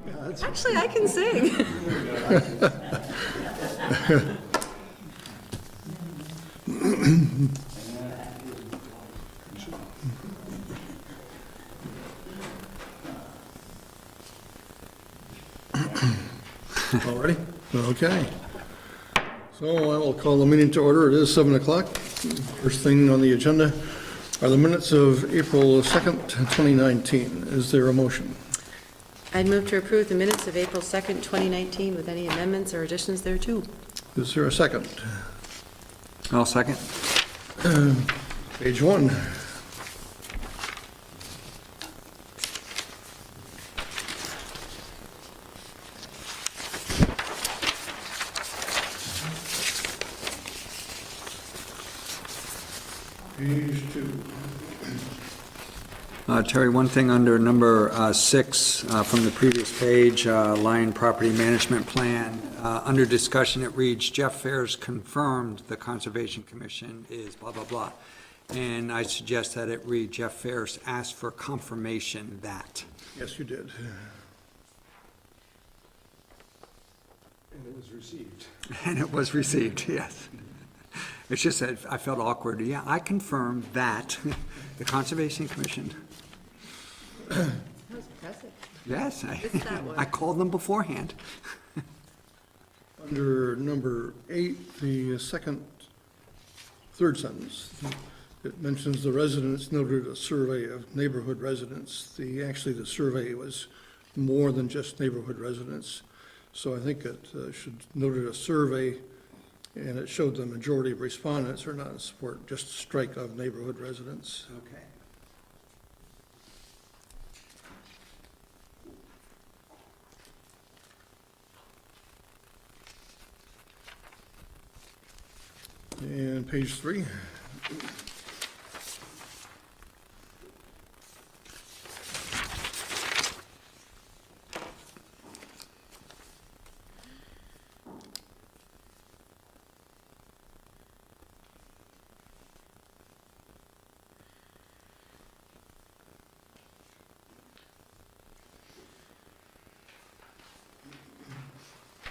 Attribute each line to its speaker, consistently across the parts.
Speaker 1: Actually, I can sing.
Speaker 2: All ready? Okay. So I will call the meeting to order. It is 7 o'clock. First thing on the agenda are the minutes of April 2nd, 2019. Is there a motion?
Speaker 1: I'd move to approve the minutes of April 2nd, 2019 with any amendments or additions thereto.
Speaker 2: Is there a second?
Speaker 3: I'll second.
Speaker 2: Page 1. Page 2.
Speaker 3: Terry, one thing under number 6 from the previous page, Lion Property Management Plan. Under discussion, it reads, Jeff Fares confirmed the Conservation Commission is blah, blah, blah. And I suggest that it read, Jeff Fares asked for confirmation that.
Speaker 2: Yes, you did.
Speaker 4: And it was received.
Speaker 3: And it was received, yes. It's just that I felt awkward. Yeah, I confirm that the Conservation Commission,
Speaker 1: That was impressive.
Speaker 3: yes,
Speaker 1: Missed that one.
Speaker 3: I called them beforehand.
Speaker 2: Under number 8, the third sentence, it mentions the residents noted a survey of neighborhood residents. Actually, the survey was more than just neighborhood residents. So I think it should noted a survey, and it showed the majority of respondents are not in support, just strike of neighborhood residents.
Speaker 3: Okay.
Speaker 2: And page 3.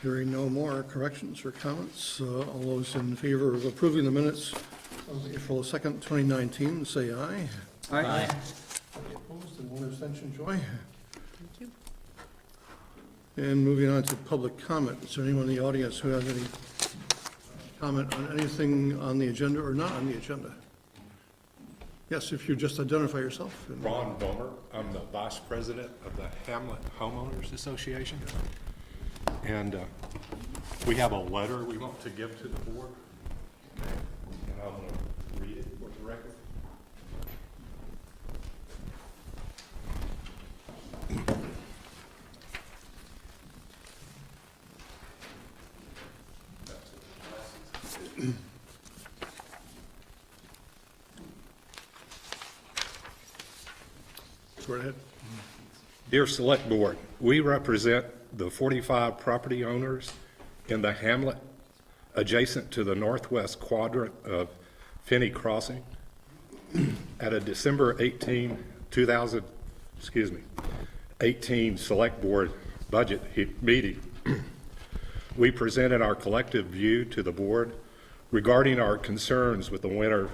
Speaker 2: Hearing no more corrections or comments, all those in favor of approving the minutes of April 2nd, 2019, say aye.
Speaker 3: Aye.
Speaker 2: Any opposed and one abstention, Joy?
Speaker 1: Thank you.
Speaker 2: And moving on to public comment. Is there anyone in the audience who has any comment on anything on the agenda or not on the agenda? Yes, if you just identify yourself.
Speaker 4: Ron Bomer, I'm the vice president of the Hamlet Homeowners Association. And we have a letter we want to give to the board. And I'm going to read it for the record.
Speaker 2: Go right ahead.
Speaker 4: Dear Select Board, we represent the 45 property owners in the hamlet adjacent to the northwest quadrant of Finney Crossing. At a December 18 Select Board budget meeting, we presented our collective view to the board regarding our concerns with the winter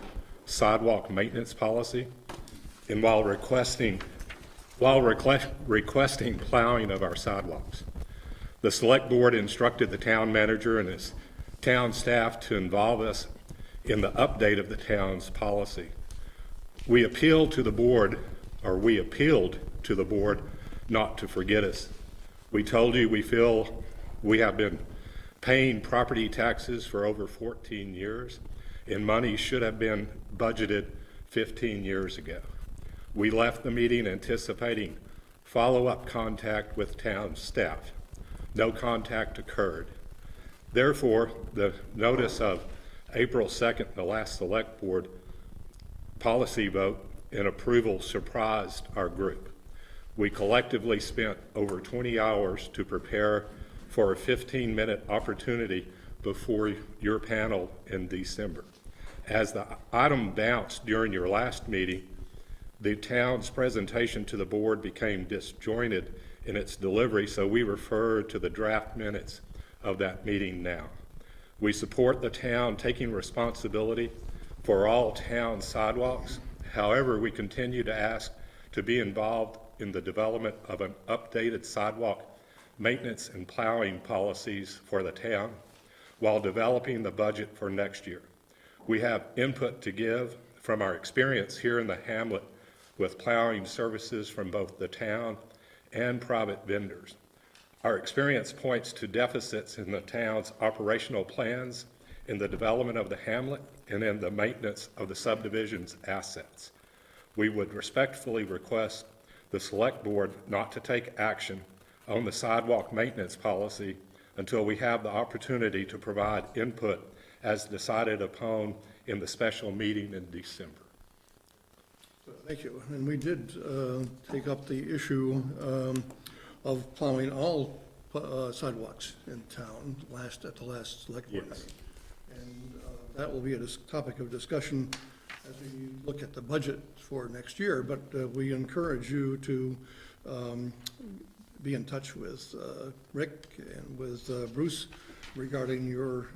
Speaker 4: sidewalk maintenance policy, and while requesting plowing of our sidewalks. The Select Board instructed the town manager and his town staff to involve us in the update of the town's policy. We appealed to the board not to forget us. We told you we feel we have been paying property taxes for over 14 years, and money should have been budgeted 15 years ago. We left the meeting anticipating follow-up contact with town staff. No contact occurred. Therefore, the notice of April 2nd, the last Select Board policy vote and approval surprised our group. We collectively spent over 20 hours to prepare for a 15-minute opportunity before your panel in December. As the item bounced during your last meeting, the town's presentation to the board became disjointed in its delivery, so we refer to the draft minutes of that meeting now. We support the town taking responsibility for all town sidewalks. However, we continue to ask to be involved in the development of an updated sidewalk maintenance and plowing policies for the town while developing the budget for next year. We have input to give from our experience here in the hamlet with plowing services from both the town and private vendors. Our experience points to deficits in the town's operational plans, in the development of the hamlet, and in the maintenance of the subdivision's assets. We would respectfully request the Select Board not to take action on the sidewalk maintenance policy until we have the opportunity to provide input as decided upon in the special meeting in December.
Speaker 2: Thank you. And we did take up the issue of plowing all sidewalks in town at the last select board
Speaker 4: Yes.
Speaker 2: meeting. And that will be a topic of discussion as we look at the budget for next year. But we encourage you to be in touch with Rick and with Bruce regarding your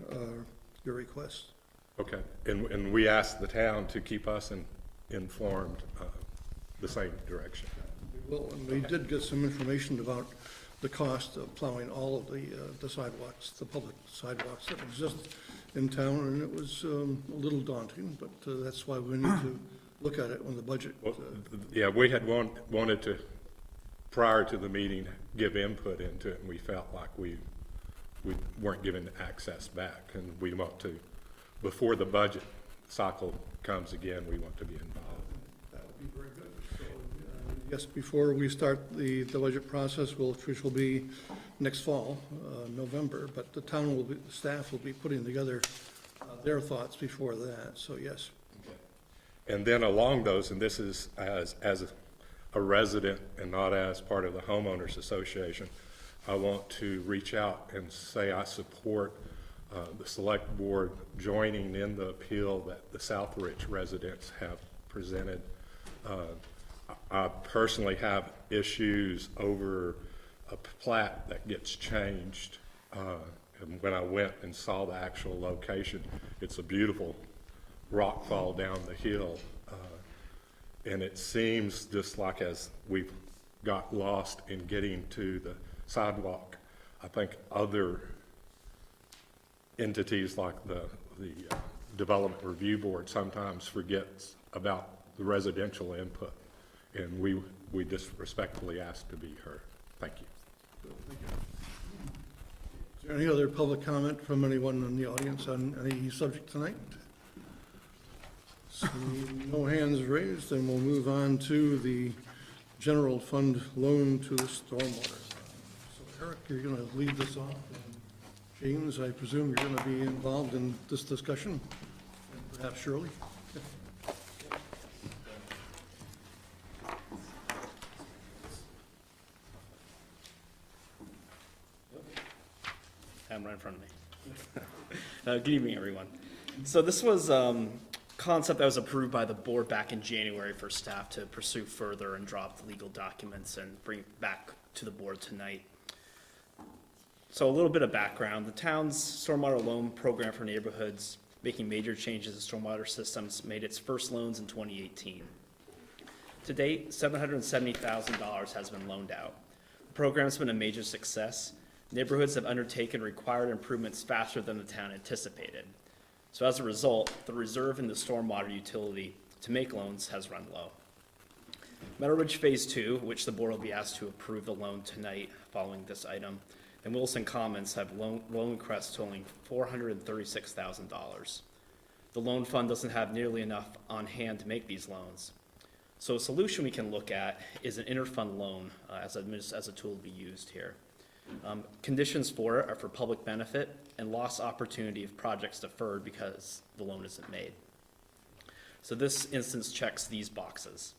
Speaker 2: request.
Speaker 4: Okay, and we ask the town to keep us informed the same direction.
Speaker 2: We will, and we did get some information about the cost of plowing all of the sidewalks, the public sidewalks that exist in town, and it was a little daunting, but that's why we need to look at it when the budget.
Speaker 4: Well, yeah, we had wanted to, prior to the meeting, give input into it, and we felt like we weren't given access back, and we want to, before the budget cycle comes again, we want to be involved.
Speaker 2: That would be very good. So, yes, before we start the budget process, which will be next fall, November, but the staff will be putting together their thoughts before that, so yes.
Speaker 4: And then along those, and this is as a resident and not as part of the homeowners association, I want to reach out and say I support the select board joining in the appeal that the Southridge residents have presented. I personally have issues over a plat that gets changed. And when I went and saw the actual location, it's a beautiful rock fall down the hill. And it seems just like as we've got lost in getting to the sidewalk, I think other entities like the Development Review Board sometimes forgets about the residential input. And we just respectfully ask to be heard. Thank you.
Speaker 2: Thank you. Is there any other public comment from anyone in the audience on any subject tonight? Seeing no hands raised, then we'll move on to the general fund loan to the stormwater. So Eric, you're going to lead this off. And James, I presume you're going to be involved in this discussion, and perhaps Shirley?
Speaker 5: I'm right in front of me. Good evening, everyone. So this was concept that was approved by the board back in January for staff to pursue further and drop the legal documents and bring it back to the board tonight. So a little bit of background. The town's stormwater loan program for neighborhoods making major changes to stormwater systems made its first loans in 2018. To date, $770,000 has been loaned out. The program's been a major success. Neighborhoods have undertaken required improvements faster than the town anticipated. So as a result, the reserve in the stormwater utility to make loans has run low. Meadow Ridge Phase 2, which the board will be asked to approve the loan tonight following this item, and Williston Commons have loan requests totaling $436,000. The loan fund doesn't have nearly enough on hand to make these loans. So a solution we can look at is an interfund loan as a tool to be used here. Conditions for it are for public benefit and lost opportunity if projects deferred because the loan isn't made. So this instance checks these boxes.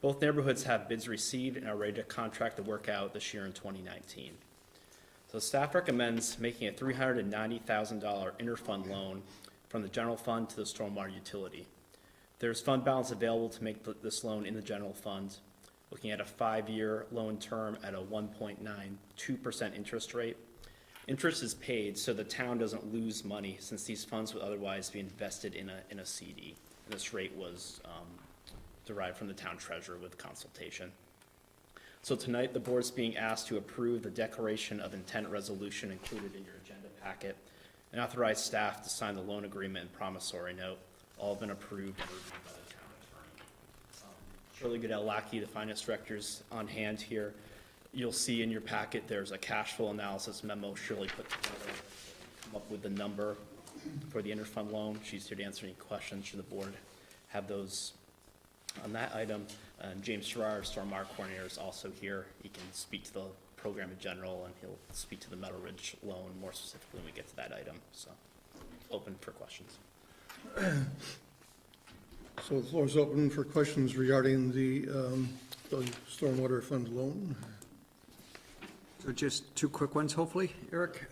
Speaker 5: Both neighborhoods have bids received and are ready to contract the work out this year in 2019. So staff recommends making a $390,000 interfund loan from the general fund to the stormwater utility. There's fund balance available to make this loan in the general fund. looking at a 5-year loan term at a 1.92% interest rate. Interest is paid, so the town doesn't lose money since these funds would otherwise be invested in a CD. And this rate was derived from the town treasurer with consultation. So tonight, the board's being asked to approve the declaration of intent resolution included in your agenda packet and authorize staff to sign the loan agreement and promissory note. All have been approved and reviewed by the town attorney. Shirley Goodell-Lackey, the finance director's on hand here. You'll see in your packet, there's a cash flow analysis memo Shirley put together, come up with the number for the interfund loan. She's here to answer any questions should the board have those on that item. James Farrar, Stormwater Coordinator, is also here. He can speak to the program in general, and he'll speak to the Meadow Ridge loan more specifically when we get to that item. So, open for questions.
Speaker 2: So the floor is open for questions regarding the stormwater fund loan.
Speaker 3: So just two quick ones, hopefully, Eric.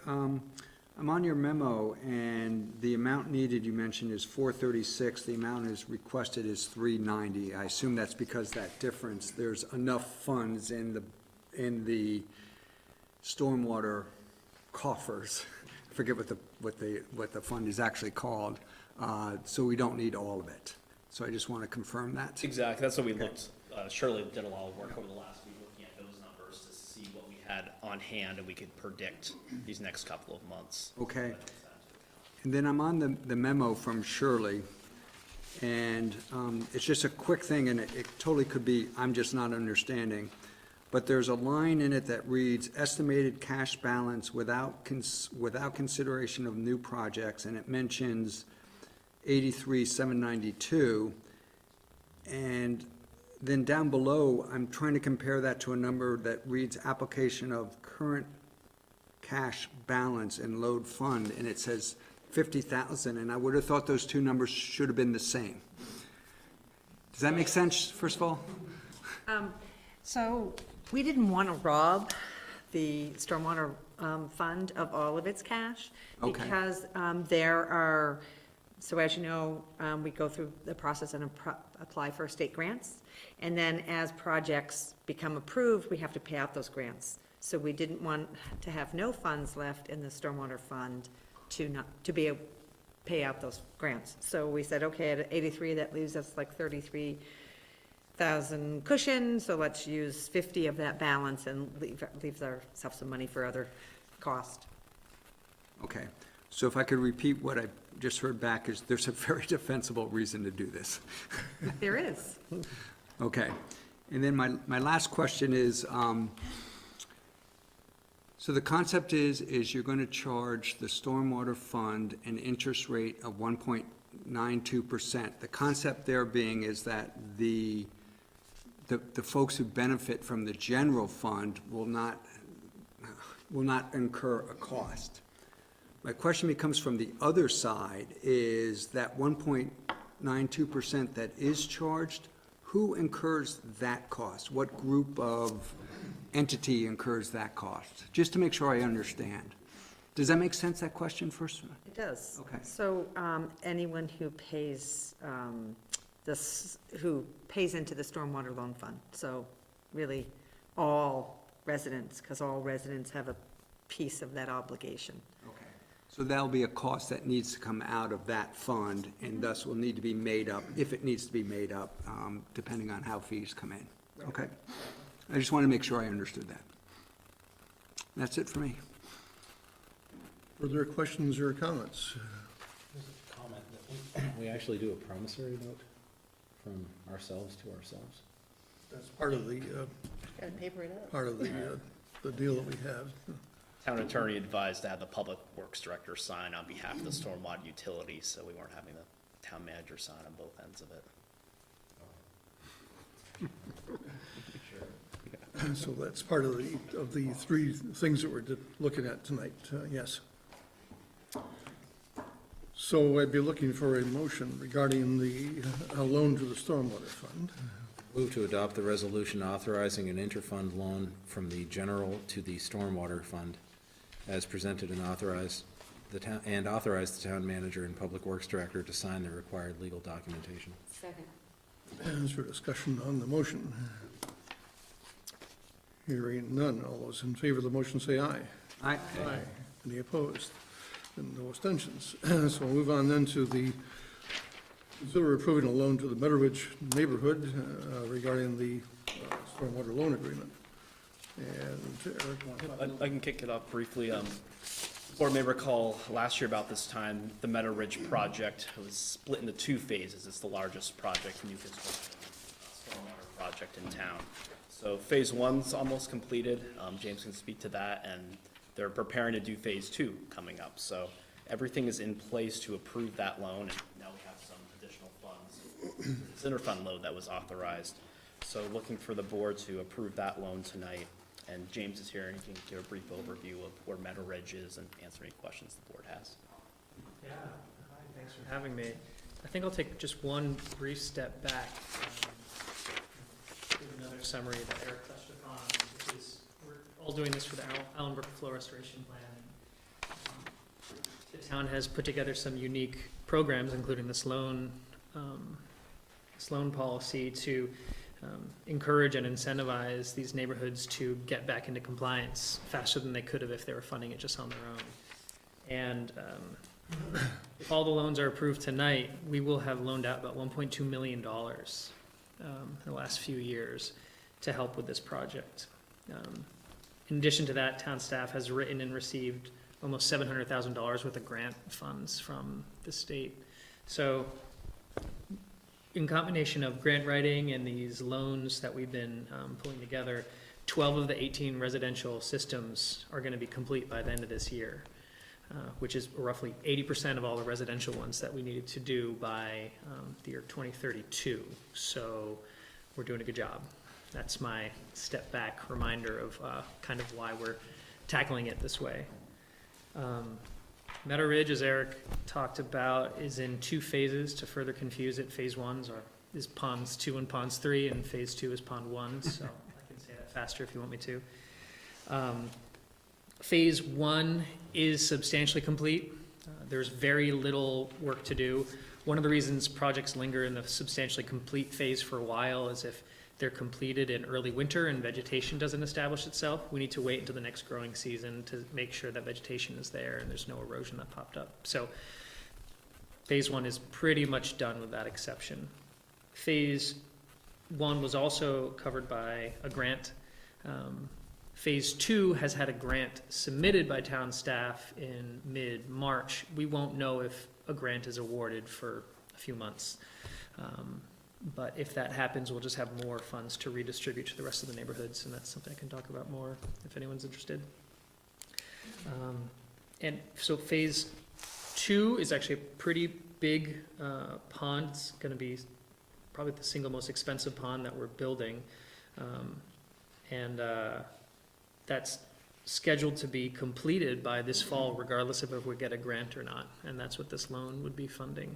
Speaker 3: I'm on your memo, and the amount needed, you mentioned, is $436. The amount is requested is $390. I assume that's because that difference, there's enough funds in the stormwater coffers. I forget what the fund is actually called, so we don't need all of it. So I just want to confirm that.
Speaker 5: Exactly. That's what we looked. Shirley did a lot of work over the last week looking at those numbers to see what we had on hand, and we could predict these next couple of months.
Speaker 3: Okay. And then I'm on the memo from Shirley, and it's just a quick thing, and it totally could be, I'm just not understanding. But there's a line in it that reads, estimated cash balance without consideration of new projects, and it mentions 83,792. And then down below, I'm trying to compare that to a number that reads application of current cash balance and load fund, and it says 50,000, and I would have thought those two numbers should have been the same. Does that make sense, first of all?
Speaker 1: So we didn't want to rob the stormwater fund of all of its cash.
Speaker 3: Okay.
Speaker 1: Because there are, so as you know, we go through the process and apply for state grants. And then as projects become approved, we have to pay out those grants. So we didn't want to have no funds left in the stormwater fund to pay out those grants. So we said, okay, at 83, that leaves us like 33,000 cushion, so let's use 50 of that balance and leaves ourselves some money for other cost.
Speaker 3: Okay, so if I could repeat what I just heard back, is there's a very defensible reason to do this.
Speaker 1: There is.
Speaker 3: Okay, and then my last question is, so the concept is you're going to charge the stormwater fund an interest rate of 1.92%. The concept there being is that the folks who benefit from the general fund will not incur a cost. My question becomes from the other side is that 1.92% that is charged, who incurs that cost? What group of entity incurs that cost? Just to make sure I understand. Does that make sense, that question first?
Speaker 1: It does.
Speaker 3: Okay.
Speaker 1: So anyone who pays who pays into the stormwater loan fund. So really all residents, because all residents have a piece of that obligation.
Speaker 3: Okay. So that'll be a cost that needs to come out of that fund and thus will need to be made up, if it needs to be made up, depending on how fees come in. Okay. I just want to make sure I understood that. That's it for me.
Speaker 2: Further questions or comments?
Speaker 6: Comment that we actually do a promissory note from ourselves to ourselves.
Speaker 2: That's part of the,
Speaker 1: Got to paper it up.
Speaker 2: the deal that we have.
Speaker 5: Town attorney advised to have the public works director sign on behalf of the stormwater utility, so we weren't having the town manager sign on both ends of it.
Speaker 2: So that's part of the three things that we're looking at tonight, yes. So I'd be looking for a motion regarding the loan to the stormwater fund.
Speaker 6: Move to adopt the resolution authorizing an interfund loan from the general to the stormwater fund as presented and authorize the town manager and public works director to sign the required legal documentation.
Speaker 1: Second.
Speaker 2: Is there discussion on the motion? Hearing none. All those in favor of the motion say aye.
Speaker 3: Aye.
Speaker 2: Any opposed? And no abstentions. So we'll move on then to the, consider approving a loan to the Meadow Ridge neighborhood regarding the stormwater loan agreement. And Eric, want to talk about
Speaker 5: I can kick it off briefly. Board may recall last year about this time, the Meadow Ridge project was split into two phases. It's the largest project, new construction stormwater project in town. So phase one's almost completed. James can speak to that, and they're preparing to do phase two coming up. So everything is in place to approve that loan, and now we have some additional funds. It's interfund loan that was authorized. So looking for the board to approve that loan tonight. And James is here and he can give a brief overview of where Meadow Ridge is and answer any questions the board has.
Speaker 7: Yeah, hi, thanks for having me. I think I'll take just one brief step back. Give another summary that Eric touched upon, which is we're all doing this for the Allenbrook Flow Restoration Plan. The town has put together some unique programs, including this loan policy to encourage and incentivize these neighborhoods to get back into compliance faster than they could have if they were funding it just on their own. And if all the loans are approved tonight, we will have loaned out about $1.2 million in the last few years to help with this project. In addition to that, town staff has written and received almost $700,000 worth of grant funds from the state. So in combination of grant writing and these loans that we've been pulling together, 12 of the 18 residential systems are going to be complete by the end of this year, which is roughly 80% of all the residential ones that we needed to do by the year 2032. So we're doing a good job. That's my step back reminder of kind of why we're tackling it this way. Meadow Ridge, as Eric talked about, is in two phases. To further confuse it, phase one is ponds 2 and ponds 3, and phase 2 is pond 1, so I can say that faster if you want me to. Phase 1 is substantially complete. There's very little work to do. One of the reasons projects linger in the substantially complete phase for a while is if they're completed in early winter and vegetation doesn't establish itself, we need to wait until the next growing season to make sure that vegetation is there and there's no erosion that popped up. So phase 1 is pretty much done with that exception. Phase 1 was also covered by a grant. Phase 2 has had a grant submitted by town staff in mid-March. We won't know if a grant is awarded for a few months. But if that happens, we'll just have more funds to redistribute to the rest of the neighborhoods, and that's something I can talk about more if anyone's interested. And so phase 2 is actually a pretty big pond. It's going to be probably the single most expensive pond that we're building. That's scheduled to be completed by this fall, regardless of if we get a grant or not, and that's what this loan would be funding.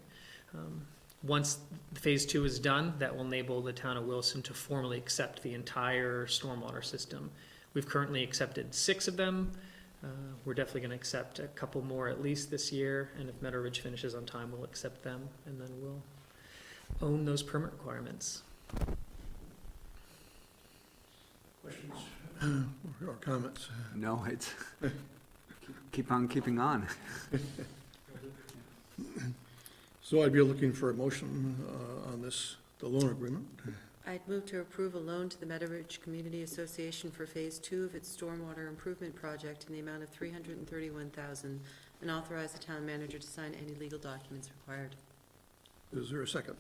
Speaker 7: Once phase 2 is done, that will enable the town of Williston to formally accept the entire stormwater system. We've currently accepted 6 of them. We're definitely going to accept a couple more at least this year, and if Meadow Ridge finishes on time, we'll accept them, and then we'll own those permit requirements.
Speaker 2: questions or comments?
Speaker 3: No, it's, keep on keeping on.
Speaker 2: So I'd be looking for a motion on this, the loan agreement.
Speaker 8: I'd move to approve a loan to the Meadow Ridge Community Association for Phase 2 of its stormwater improvement project in the amount of $331,000, and authorize the town manager to sign any legal documents required.
Speaker 2: Is there a second?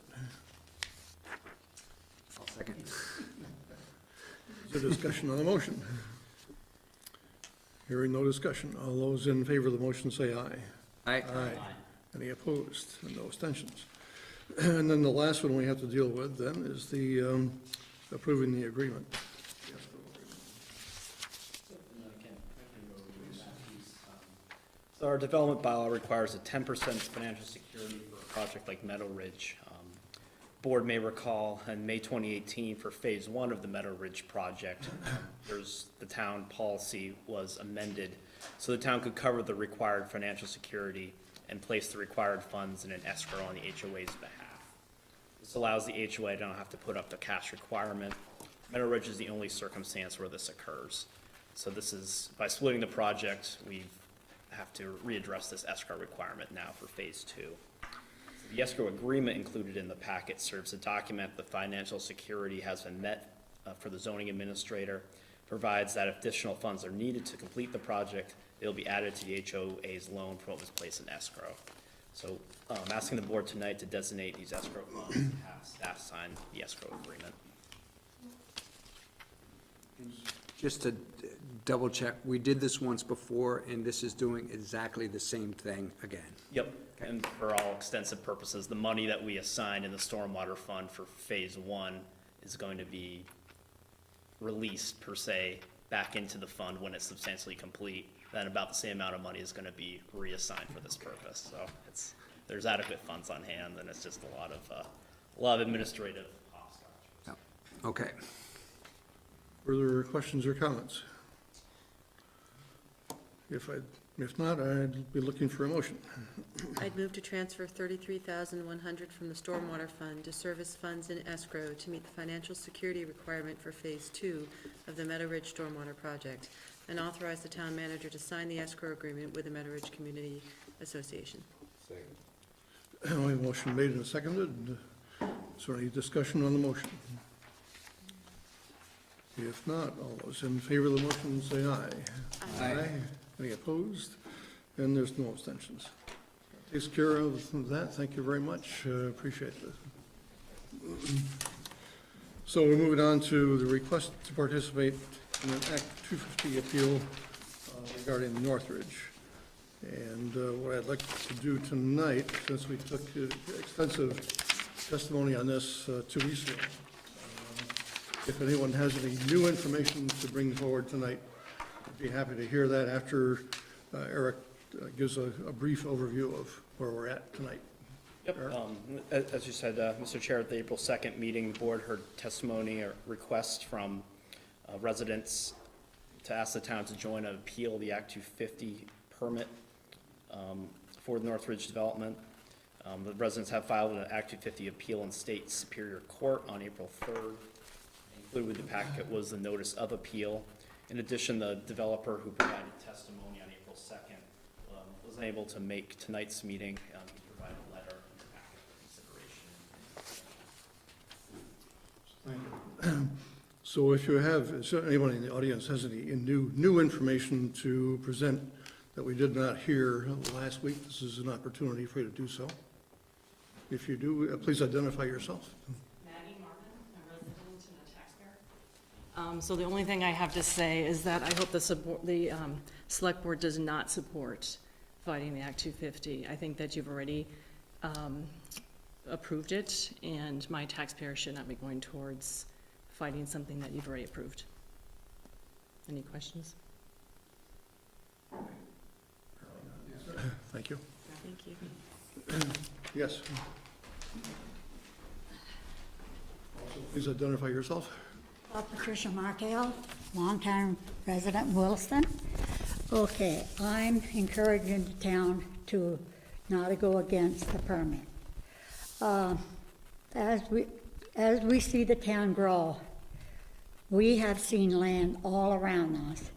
Speaker 3: I'll second.
Speaker 2: Is there discussion on the motion? Hearing no discussion. All those in favor of the motion say aye.
Speaker 3: Aye.
Speaker 2: Any opposed? And no abstentions. And then the last one we have to deal with then is the approving the agreement.
Speaker 5: So our development bylaw requires a 10% financial security for a project like Meadow Ridge. Board may recall in May 2018 for phase 1 of the Meadow Ridge project, the town policy was amended so the town could cover the required financial security and place the required funds in an escrow on the HOA's behalf. This allows the HOA to not have to put up the cash requirement. Meadow Ridge is the only circumstance where this occurs. So this is, by splitting the project, we have to readdress this escrow requirement now for phase 2. The escrow agreement included in the packet serves to document the financial security has been met for the zoning administrator, provides that if additional funds are needed to complete the project, they'll be added to the HOA's loan for what was placed in escrow. So I'm asking the board tonight to designate these escrow funds and have staff sign the escrow agreement.
Speaker 3: Just to double check, we did this once before, and this is doing exactly the same thing again.
Speaker 5: Yep, and for all extensive purposes, the money that we assigned in the stormwater fund for phase 1 is going to be released, per se, back into the fund when it's substantially complete. Then about the same amount of money is gonna be reassigned for this purpose. So there's adequate funds on hand, and it's just a lot of administrative costs.
Speaker 3: Yep. Okay.
Speaker 2: Further questions or comments? If not, I'd be looking for a motion.
Speaker 8: I'd move to transfer $33,100 from the stormwater fund to service funds in escrow to meet the financial security requirement for phase 2 of the Meadow Ridge Stormwater Project, and authorize the town manager to sign the escrow agreement with the Meadow Ridge Community Association.
Speaker 2: We have a motion made and seconded. Is there any discussion on the motion? If not, all those in favor of the motion say aye. Aye. Any opposed? And there's no abstentions. Takes care of that. Thank you very much. Appreciate this. So we're moving on to the request to participate in an Act 250 appeal regarding Northridge. And what I'd like to do tonight, since we took extensive testimony on this 2 weeks ago, if anyone has any new information to bring forward tonight, I'd be happy to hear that after Eric gives a brief overview of where we're at tonight.
Speaker 5: Yep, as you said, Mr. Chair, at the April 2nd meeting, the board heard testimony or request from residents to ask the town to join and appeal the Act 250 permit for the Northridge development. The residents have filed an Act 250 appeal in State Superior Court on April 3rd. Included with the packet was the notice of appeal. In addition, the developer who provided testimony on April 2nd was unable to make tonight's meeting. He provided a letter in the packet for consideration.
Speaker 2: So if anyone in the audience has any new information to present that we did not hear last week, this is an opportunity for you to do so. If you do, please identify yourself.
Speaker 9: Maggie Martin, a resident and a taxpayer. So the only thing I have to say is that I hope the select board does not support fighting the Act 250. I think that you've already approved it, and my taxpayers should not be going towards fighting something that you've already approved. Any questions?
Speaker 2: Thank you.
Speaker 8: Thank you.
Speaker 2: Yes. Also, please identify yourself.
Speaker 10: Patricia Markale, longtime resident Williston. Okay, I'm encouraging the town to not go against the permit. As we see the town grow, we have seen land all around us,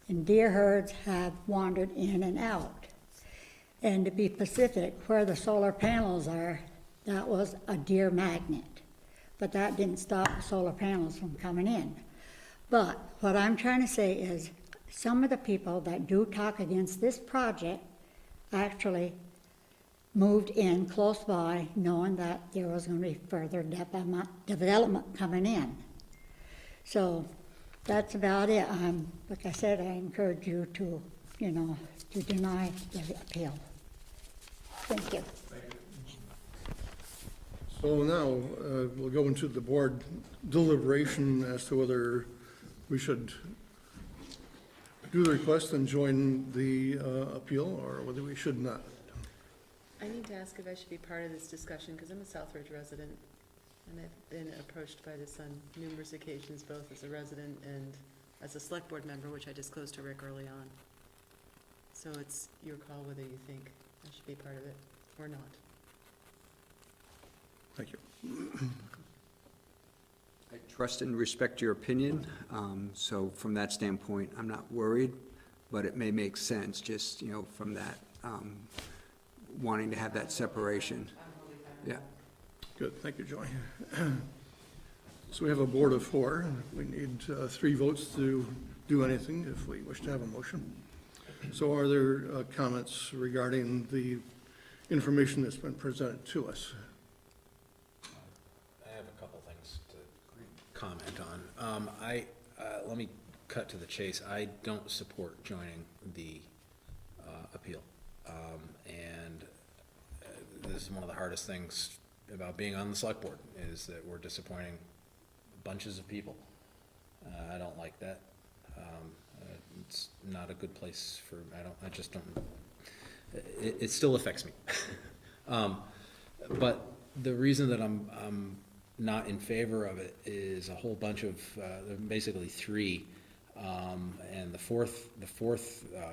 Speaker 10: and deer herds have wandered in and out. And to be specific, where the solar panels are, that was a deer magnet. But that didn't stop the solar panels from coming in. But what I'm trying to say is, some of the people that do talk against this project actually moved in close by, knowing that there was going to be further development coming in. So that's about it. Like I said, I encourage you to, to deny the appeal. Thank you.
Speaker 2: So now, we'll go into the board deliberation as to whether we should do the request and join the appeal, or whether we should not.
Speaker 8: I need to ask if I should be part of this discussion, because I'm a Southridge resident, and I've been approached by this on numerous occasions, both as a resident and as a select board member, which I disclosed to Rick early on. So it's your call whether you think I should be part of it or not.
Speaker 2: Thank you.
Speaker 3: I trust and respect your opinion, so from that standpoint, I'm not worried, but it may make sense, just, from that, wanting to have that separation. Yeah.
Speaker 2: Good, thank you, Joy. So we have a board of 4. We need 3 votes to do anything if we wish to have a motion. So are there comments regarding the information that's been presented to us?
Speaker 6: I have a couple things to comment on. Let me cut to the chase. I don't support joining the appeal. And this is one of the hardest things about being on the select board, is that we're disappointing bunches of people. I don't like that. It's not a good place for, I just don't, it still affects me. But the reason that I'm not in favor of it is a whole bunch of, basically 3. And the fourth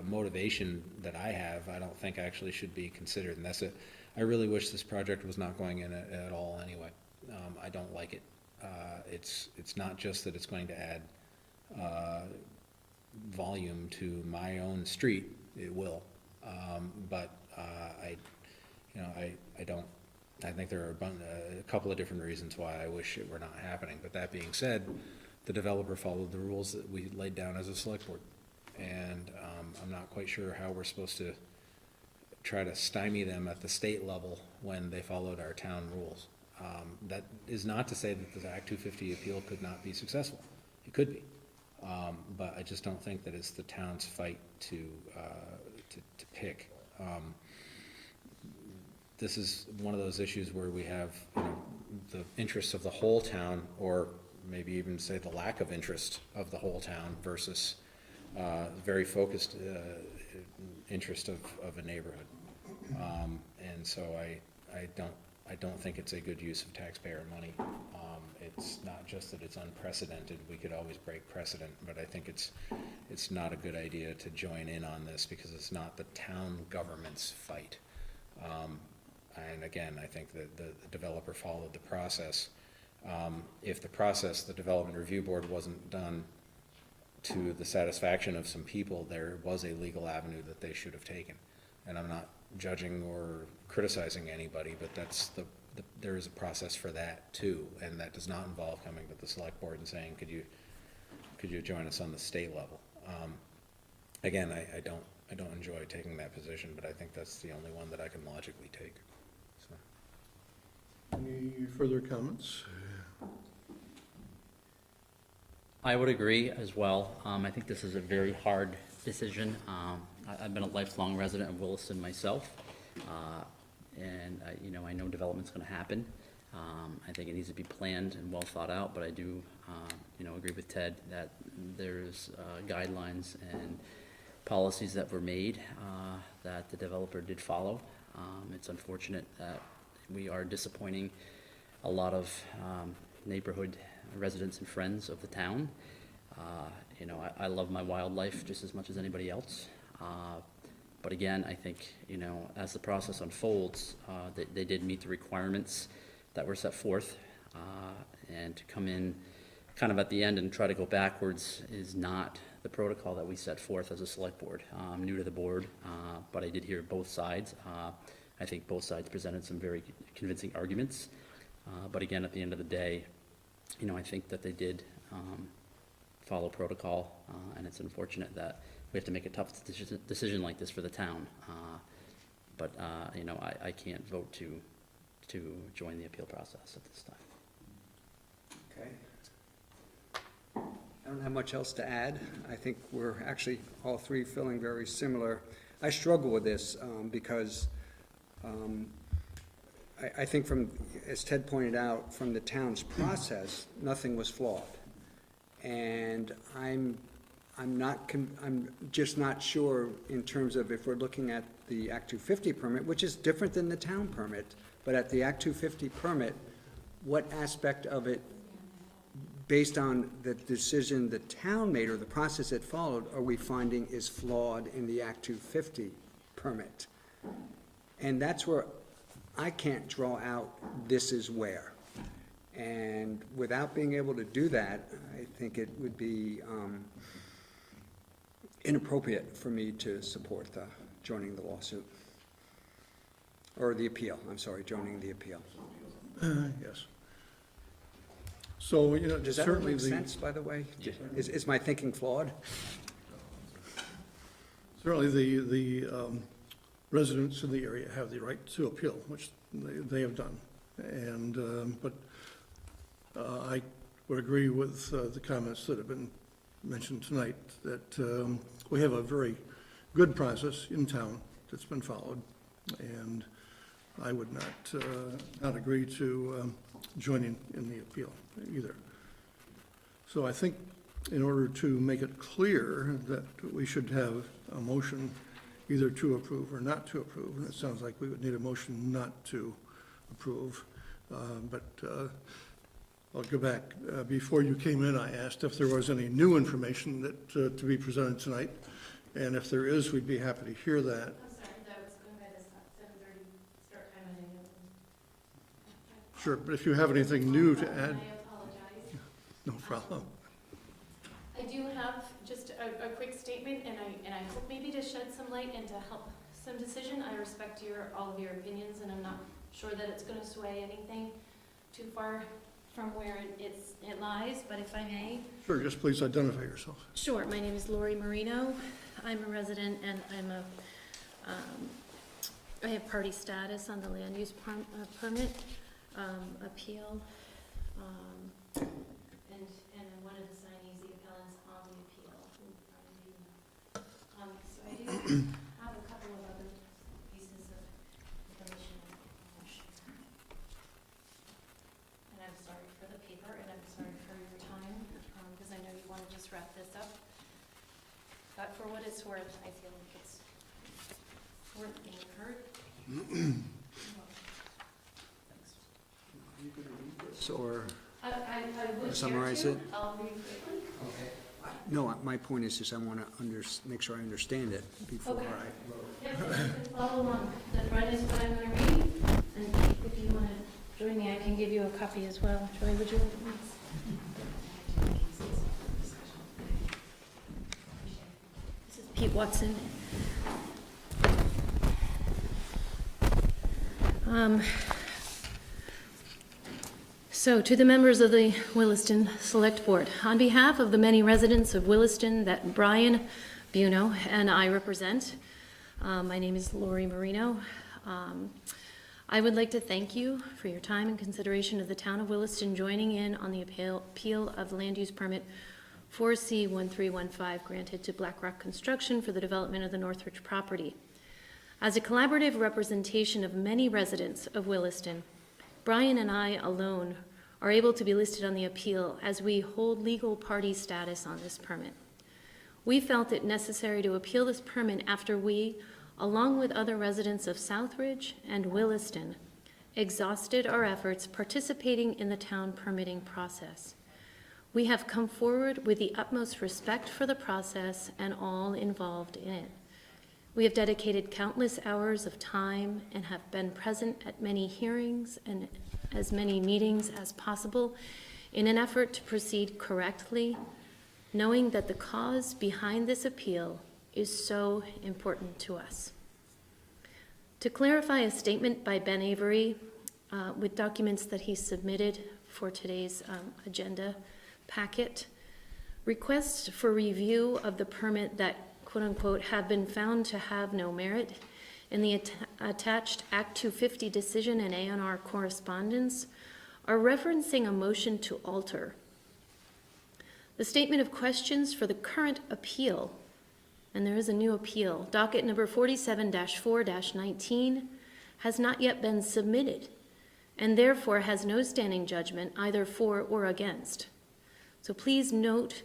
Speaker 6: motivation that I have, I don't think actually should be considered, and that's it. I really wish this project was not going in at all anyway. I don't like it. It's not just that it's going to add volume to my own street, it will. But I don't. I think there are a couple of different reasons why I wish it were not happening. But that being said, the developer followed the rules that we laid down as a select board. And I'm not quite sure how we're supposed to try to stymie them at the state level when they followed our town rules. That is not to say that the Act 250 appeal could not be successful. It could be. But I just don't think that it's the town's fight to pick. This is one of those issues where we have, the interests of the whole town, or maybe even say the lack of interest of the whole town versus very focused interest of a neighborhood. And so I don't think it's a good use of taxpayer money. It's not just that it's unprecedented, we could always break precedent, but I think it's not a good idea to join in on this because it's not the town government's fight. And again, I think that the developer followed the process. If the development review board wasn't done to the satisfaction of some people, there was a legal avenue that they should have taken. And I'm not judging or criticizing anybody, but there is a process for that too, and that does not involve coming to the select board and saying, could you join us on the state level? Again, I don't enjoy taking that position, but I think that's the only one that I can logically take. So.
Speaker 2: Any further comments?
Speaker 11: I would agree as well. I think this is a very hard decision. I've been a lifelong resident of Williston myself, and I know development's going to happen. I think it needs to be planned and well thought out, but I do, agree with Ted that there's guidelines and policies that were made that the developer did follow. It's unfortunate that we are disappointing a lot of neighborhood residents and friends of the town. I love my wildlife just as much as anybody else. But again, I think, as the process unfolds, they did meet the requirements that were set forth. And to come in kind of at the end and try to go backwards is not the protocol that we set forth as a select board. I'm new to the board, but I did hear both sides. I think both sides presented some very convincing arguments. But again, at the end of the day, I think that they did follow protocol, and it's unfortunate that we have to make a tough decision like this for the town. But I can't vote to join the appeal process at this time.
Speaker 3: Okay. I don't have much else to add. I think we're actually all 3 feeling very similar. I struggle with this because I think as Ted pointed out, from the town's process, nothing was flawed. And I'm just not sure in terms of if we're looking at the Act 250 permit, which is different than the town permit, but at the Act 250 permit, what aspect of it, based on the decision the town made or the process it followed, are we finding is flawed in the Act 250 permit? And that's where I can't draw out this is where. And without being able to do that, I think it would be inappropriate for me to support joining the lawsuit. Or the appeal, I'm sorry, joining the appeal.
Speaker 2: Yes. So, you know,
Speaker 3: Does that
Speaker 2: certainly
Speaker 3: make sense, by the way? Is my thinking flawed?
Speaker 2: Certainly, the residents in the area have the right to appeal, which they have done. And, but I would agree with the comments that have been mentioned tonight, that we have a very good process in town that's been followed, and I would not agree to joining in the appeal either. So I think in order to make it clear that we should have a motion either to approve or not to approve, and it sounds like we would need a motion not to approve, but I'll go back. Before you came in, I asked if there was any new information that, to be presented tonight, and if there is, we'd be happy to hear that.
Speaker 12: I'm sorry, that was going by the 7:30 start time, I didn't know.
Speaker 2: Sure, but if you have anything new to add,
Speaker 12: I apologize.
Speaker 2: no problem.
Speaker 12: I do have just a quick statement, and I hope maybe to shed some light and to help some decision. I respect all of your opinions, and I'm not sure that it's gonna sway anything too far from where it lies, but if I may.
Speaker 2: Sure, just please identify yourself.
Speaker 12: Sure, my name is Lori Marino. I'm a resident, and I have party status on the land use permit appeal. And I'm one of the signees, the appellants on the appeal. So I do have a couple of other pieces of information. And I'm sorry for the paper, and I'm sorry for your time, because I know you want to just wrap this up. But for what it's worth, I feel like it's worth being heard.
Speaker 3: Or
Speaker 12: I would
Speaker 3: summarize
Speaker 12: care
Speaker 3: it?
Speaker 12: to. I'll read quickly.
Speaker 3: No, my point is just I want to make sure I understand it before
Speaker 12: Okay.
Speaker 3: I.
Speaker 12: Yep, you can follow along. The front is what I'm going to read, and if you want to join me, I can give you a copy as well. Joy, would you like this? This is Pete Watson. So, to the members of the Williston Selectboard, on behalf of the many residents of Williston that Brian Buno and I represent, my name is Lori Marino. I would like to thank you for your time and consideration of the town of Williston joining in on the appeal of land use permit 4C1315 granted to BlackRock Construction for the development of the Northridge property. As a collaborative representation of many residents of Williston, Brian and I alone are able to be listed on the appeal as we hold legal party status on this permit. We felt it necessary to appeal this permit after we, along with other residents of Southridge and Williston, exhausted our efforts participating in the town permitting process. We have come forward with the utmost respect for the process and all involved in it. We have dedicated countless hours of time and have been present at many hearings and as many meetings as possible in an effort to proceed correctly, knowing that the cause behind this appeal is so important to us. To clarify a statement by Ben Avery with documents that he submitted for today's agenda packet, requests for review of the permit that quote-unquote have been found to have no merit in the attached Act 250 decision and A&R correspondence are referencing a motion to alter. The statement of questions for the current appeal, and there is a new appeal, docket number 47-4-19, has not yet been submitted and therefore has no standing judgment either for or against. So please note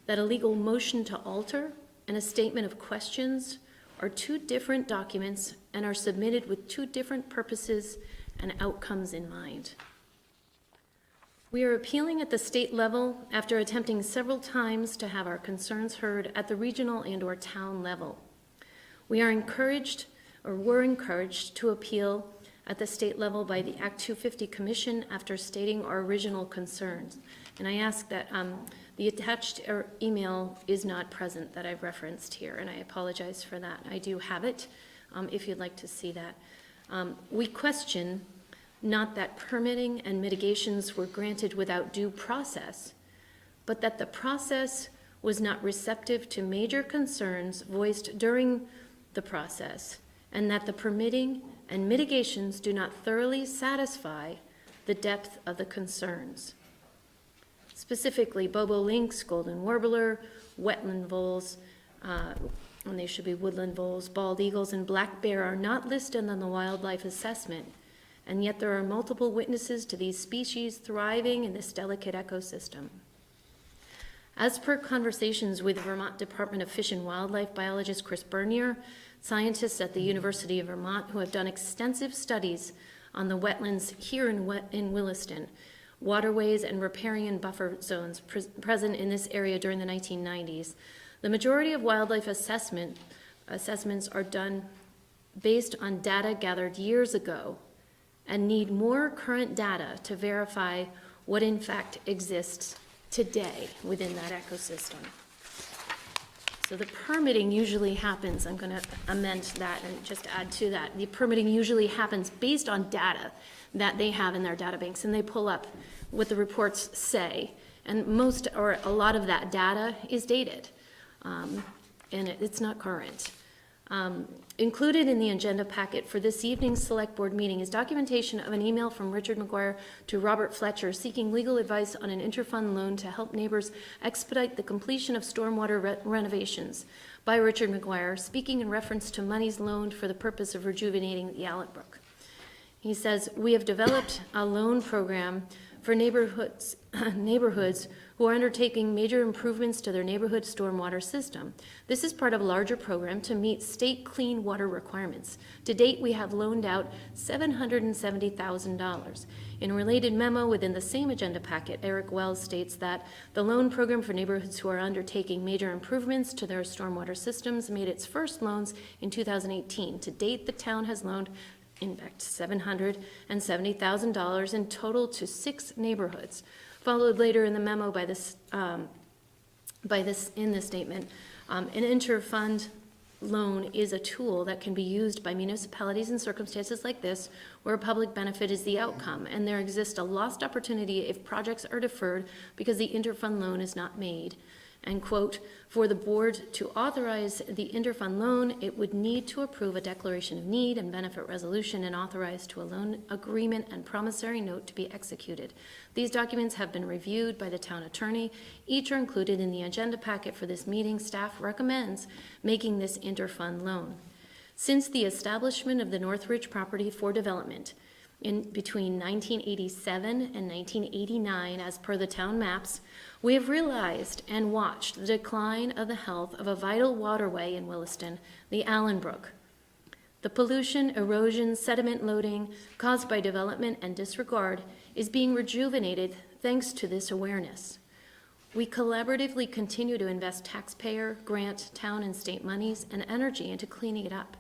Speaker 12: that a legal motion to alter and a statement of questions are two different documents and are submitted with two different purposes and outcomes in mind. We are appealing at the state level after attempting several times to have our concerns heard at the regional and/or town level. We are encouraged, or were encouraged, to appeal at the state level by the Act 250 Commission after stating our original concerns. And I ask that the attached email is not present that I've referenced here, and I apologize for that. I do have it, if you'd like to see that. We question not that permitting and mitigations were granted without due process, but that the process was not receptive to major concerns voiced during the process, and that the permitting and mitigations do not thoroughly satisfy the depth of the concerns. Specifically, bobolinks, golden warbler, wetland voles, and they should be woodland voles, bald eagles, and black bear are not listed on the wildlife assessment, and yet there are multiple witnesses to these species thriving in this delicate ecosystem. As per conversations with Vermont Department of Fish and Wildlife biologist Chris Bernier, scientists at the University of Vermont who have done extensive studies on the wetlands here in Williston, waterways and riparian buffer zones present in this area during the 1990s, the majority of wildlife assessments are done based on data gathered years ago and need more current data to verify what in fact exists today within that ecosystem. So the permitting usually happens, I'm going to amend that and just add to that. The permitting usually happens based on data that they have in their data banks, and they pull up what the reports say. And most or a lot of that data is dated, and it's not current. Included in the agenda packet for this evening's select board meeting is documentation of an email from Richard McGuire to Robert Fletcher seeking legal advice on an interfund loan to help neighbors expedite the completion of stormwater renovations by Richard McGuire, speaking in reference to monies loaned for the purpose of rejuvenating the Allenbrook. He says, we have developed a loan program for neighborhoods who are undertaking major improvements to their neighborhood stormwater system. This is part of a larger program to meet state clean water requirements. To date, we have loaned out $770,000. In a related memo within the same agenda packet, Eric Wells states that the loan program for neighborhoods who are undertaking major improvements to their stormwater systems made its first loans in 2018. To date, the town has loaned in fact, $770,000 in total to 6 neighborhoods. Followed later in the memo in this statement, an interfund loan is a tool that can be used by municipalities in circumstances like this, where public benefit is the outcome, and there exists a lost opportunity if projects are deferred because the interfund loan is not made. And quote, for the board to authorize the interfund loan, it would need to approve a declaration of need and benefit resolution and authorize to a loan agreement and promissory note to be executed. These documents have been reviewed by the town attorney. Each are included in the agenda packet for this meeting. Staff recommends making this interfund loan. Since the establishment of the Northridge property for development in between 1987 and 1989, as per the town maps, we have realized and watched the decline of the health of a vital waterway in Williston, the Allenbrook. The pollution, erosion, sediment loading caused by development and disregard is being rejuvenated thanks to this awareness. We collaboratively continue to invest taxpayer, grant, town, and state monies and energy into cleaning it up.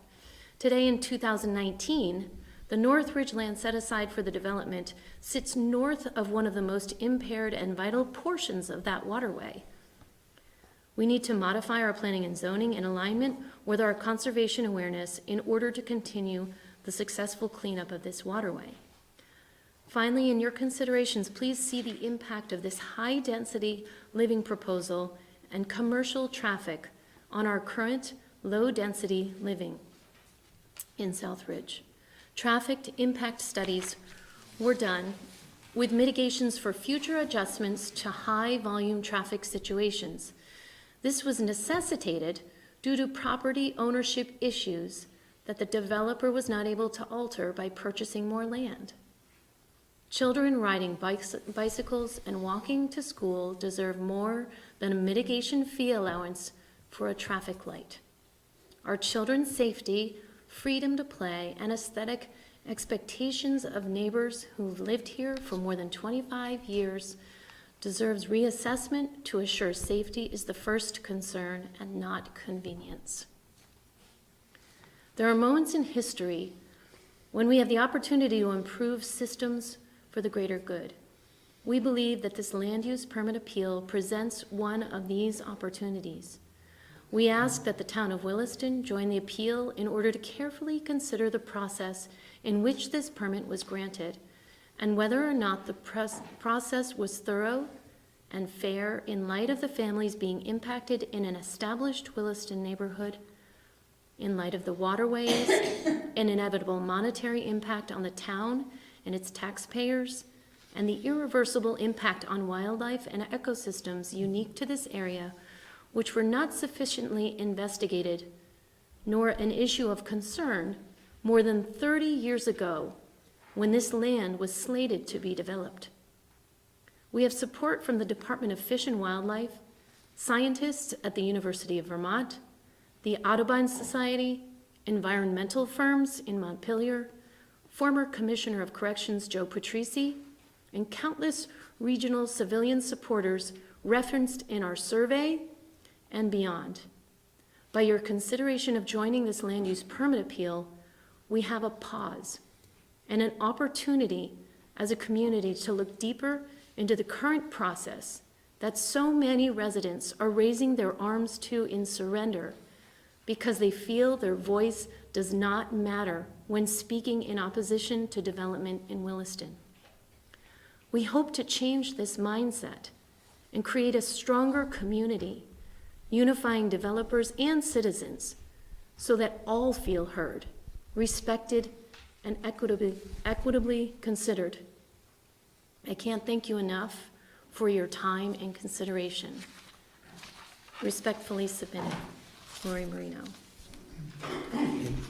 Speaker 12: Today in 2019, the Northridge land set aside for the development sits north of one of the most impaired and vital portions of that waterway. We need to modify our planning and zoning in alignment with our conservation awareness in order to continue the successful cleanup of this waterway. Finally, in your considerations, please see the impact of this high-density living proposal and commercial traffic on our current low-density living in Southridge. Traffic impact studies were done with mitigations for future adjustments to high-volume traffic situations. This was necessitated due to property ownership issues that the developer was not able to alter by purchasing more land. Children riding bicycles and walking to school deserve more than a mitigation fee allowance for a traffic light. Our children's safety, freedom to play, and aesthetic expectations of neighbors who've lived here for more than 25 years deserves reassessment to assure safety is the first concern and not convenience. There are moments in history when we have the opportunity to improve systems for the greater good. We believe that this land use permit appeal presents one of these opportunities. We ask that the town of Williston join the appeal in order to carefully consider the process in which this permit was granted and whether or not the process was thorough and fair in light of the families being impacted in an established Williston neighborhood, in light of the waterways, an inevitable monetary impact on the town and its taxpayers, and the irreversible impact on wildlife and ecosystems unique to this area, which were not sufficiently investigated, nor an issue of concern more than 30 years ago when this land was slated to be developed. We have support from the Department of Fish and Wildlife, scientists at the University of Vermont, the Audubon Society, environmental firms in Montpelier, former Commissioner of Corrections Joe Patrisi, and countless regional civilian supporters referenced in our survey and beyond. By your consideration of joining this land use permit appeal, we have a pause and an opportunity as a community to look deeper into the current process that so many residents are raising their arms to in surrender because they feel their voice does not matter when speaking in opposition to development in Williston. We hope to change this mindset and create a stronger community, unifying developers and citizens so that all feel heard, respected, and equitably considered. I can't thank you enough for your time and consideration. Respectfully submitted, Lori Marino.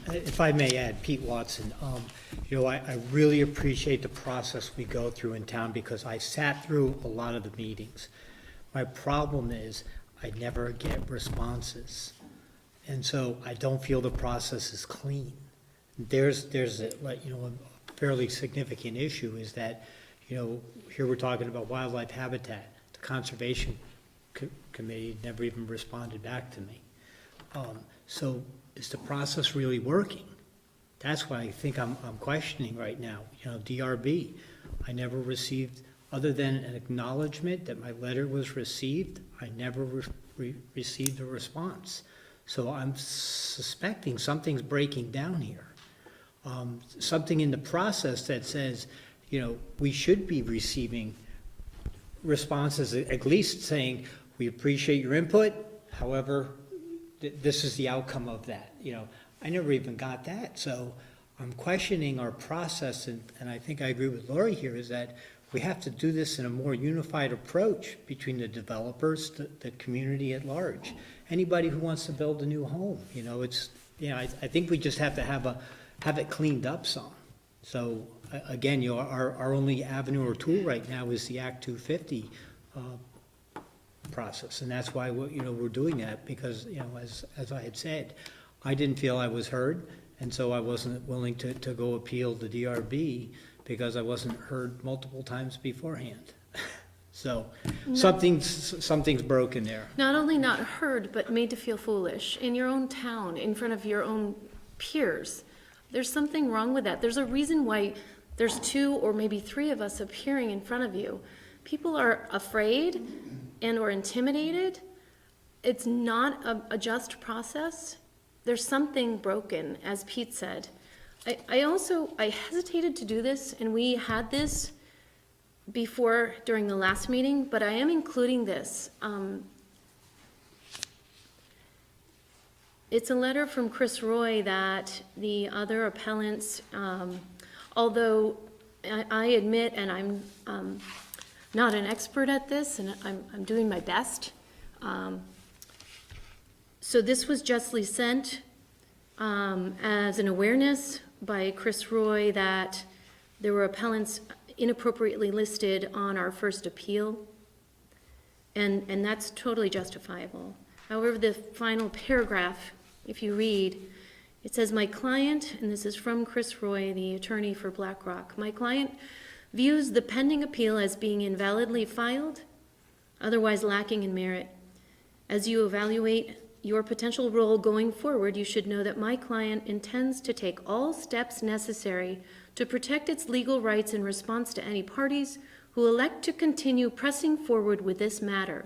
Speaker 13: If I may add, Pete Watson, I really appreciate the process we go through in town because I sat through a lot of the meetings. My problem is I never get responses. And so I don't feel the process is clean. There's a fairly significant issue is that, here we're talking about wildlife habitat. The Conservation Committee never even responded back to me. So is the process really working? That's what I think I'm questioning right now. DRB, I never received, other than an acknowledgement that my letter was received, I never received a response. So I'm suspecting something's breaking down here. Something in the process that says, we should be receiving responses, at least saying, we appreciate your input, however, this is the outcome of that. I never even got that. So I'm questioning our process, and I think I agree with Lori here, is that we have to do this in a more unified approach between the developers, the community at large. Anybody who wants to build a new home, I think we just have to have it cleaned up some. So again, our only avenue or tool right now is the Act 250 process, and that's why we're doing that because as I had said, I didn't feel I was heard, and so I wasn't willing to go appeal the DRB because I wasn't heard multiple times beforehand. So something's broken there.
Speaker 12: Not only not heard, but made to feel foolish in your own town, in front of your own peers. There's something wrong with that. There's a reason why there's 2 or maybe 3 of us appearing in front of you. People are afraid and or intimidated. It's not a just process. There's something broken, as Pete said. I hesitated to do this, and we had this before during the last meeting, but I am including this. It's a letter from Chris Roy that the other appellants, although I admit, and I'm not an expert at this, and I'm doing my best. So this was justly sent as an awareness by Chris Roy that there were appellants inappropriately listed on our first appeal, and that's totally justifiable. However, the final paragraph, if you read, it says, my client, and this is from Chris Roy, the attorney for BlackRock, my client views the pending appeal as being invalidly filed, otherwise lacking in merit. As you evaluate your potential role going forward, you should know that my client intends to take all steps necessary to protect its legal rights in response to any parties who elect to continue pressing forward with this matter.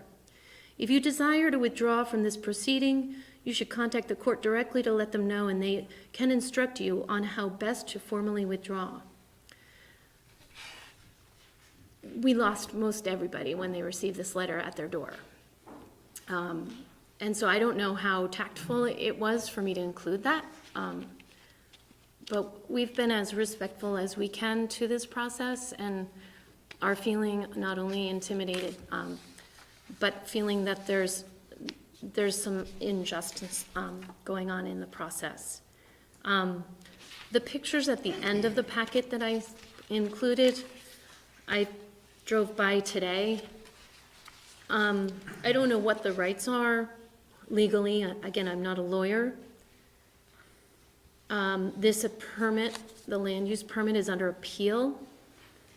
Speaker 12: If you desire to withdraw from this proceeding, you should contact the court directly to let them know, and they can instruct you on how best to formally withdraw. We lost most everybody when they received this letter at their door. And so I don't know how tactful it was for me to include that. But we've been as respectful as we can to this process and are feeling not only intimidated, but feeling that there's some injustice going on in the process. The pictures at the end of the packet that I included, I drove by today. I don't know what the rights are legally. Again, I'm not a lawyer. This permit, the land use permit, is under appeal,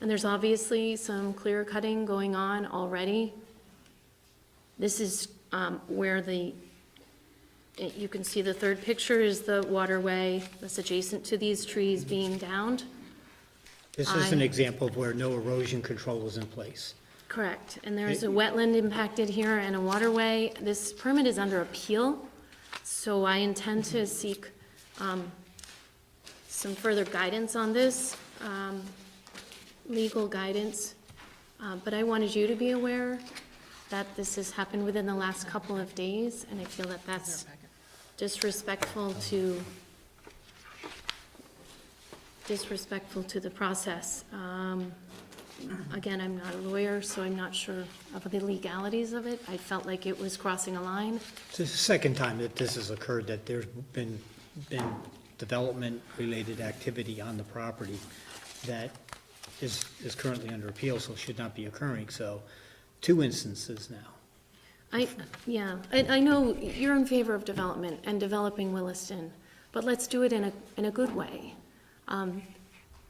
Speaker 12: and there's obviously some clear cutting going on already. This is where you can see the third picture is the waterway that's adjacent to these trees being downed.
Speaker 13: This is an example of where no erosion control is in place.
Speaker 12: Correct, and there's a wetland impacted here and a waterway. This permit is under appeal, so I intend to seek some further guidance on this, legal guidance. But I wanted you to be aware that this has happened within the last couple of days, and I feel that that's disrespectful to the process. Again, I'm not a lawyer, so I'm not sure of the legalities of it. I felt like it was crossing a line.
Speaker 13: It's the second time that this has occurred, that there's been development-related activity on the property that is currently under appeal, so should not be occurring. So 2 instances now.
Speaker 12: I know you're in favor of development and developing Williston, but let's do it in a good way.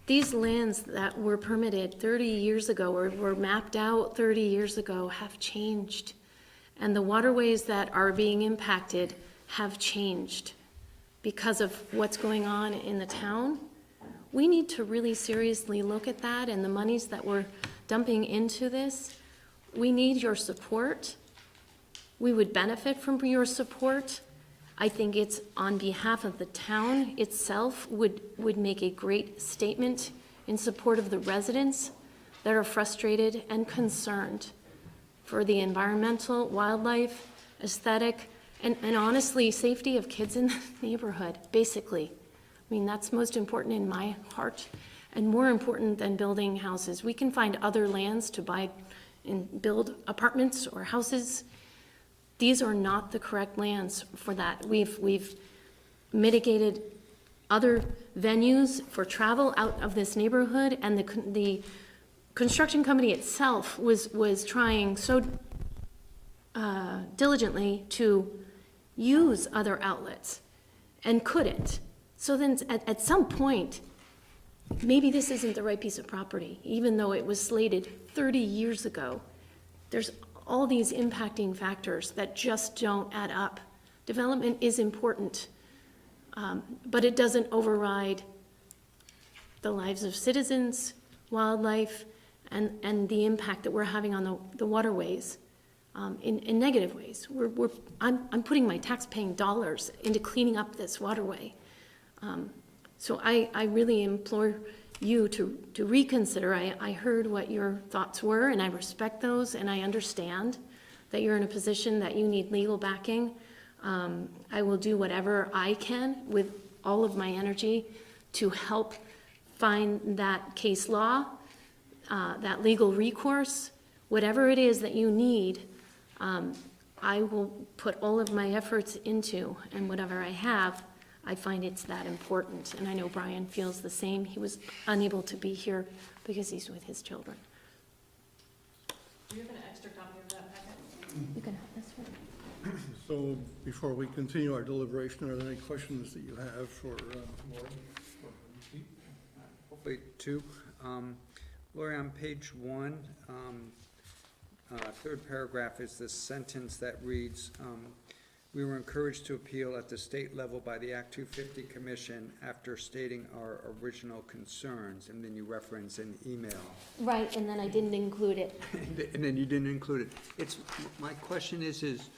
Speaker 12: These lands that were permitted 30 years ago or were mapped out 30 years ago have changed, and the waterways that are being impacted have changed because of what's going on in the town. We need to really seriously look at that, and the monies that we're dumping into this. We need your support. We would benefit from your support. I think it's on behalf of the town itself would make a great statement in support of the residents that are frustrated and concerned for the environmental, wildlife, aesthetic, and honestly, safety of kids in the neighborhood, basically. I mean, that's most important in my heart, and more important than building houses. We can find other lands to buy and build apartments or houses. These are not the correct lands for that. We've mitigated other venues for travel out of this neighborhood, and the construction company itself was trying so diligently to use other outlets and couldn't. So then at some point, maybe this isn't the right piece of property, even though it was slated 30 years ago. There's all these impacting factors that just don't add up. Development is important, but it doesn't override the lives of citizens, wildlife, and the impact that we're having on the waterways in negative ways. I'm putting my tax-paying dollars into cleaning up this waterway. So I really implore you to reconsider. I heard what your thoughts were, and I respect those, and I understand that you're in a position that you need legal backing. I will do whatever I can with all of my energy to help find that case law, that legal recourse, whatever it is that you need. I will put all of my efforts into, and whatever I have, I find it's that important, and I know Brian feels the same. He was unable to be here because he's with his children.
Speaker 9: Do you have an extra copy of that packet?
Speaker 12: You can have this one.
Speaker 2: So before we continue our deliberation, are there any questions that you have for Lori?
Speaker 3: Hopefully 2. Lori, on page 1, third paragraph is this sentence that reads, We were encouraged to appeal at the state level by the Act 250 Commission after stating our original concerns, and then you reference an email.
Speaker 12: Right, and then I didn't include it.
Speaker 3: And then you didn't include it. My question is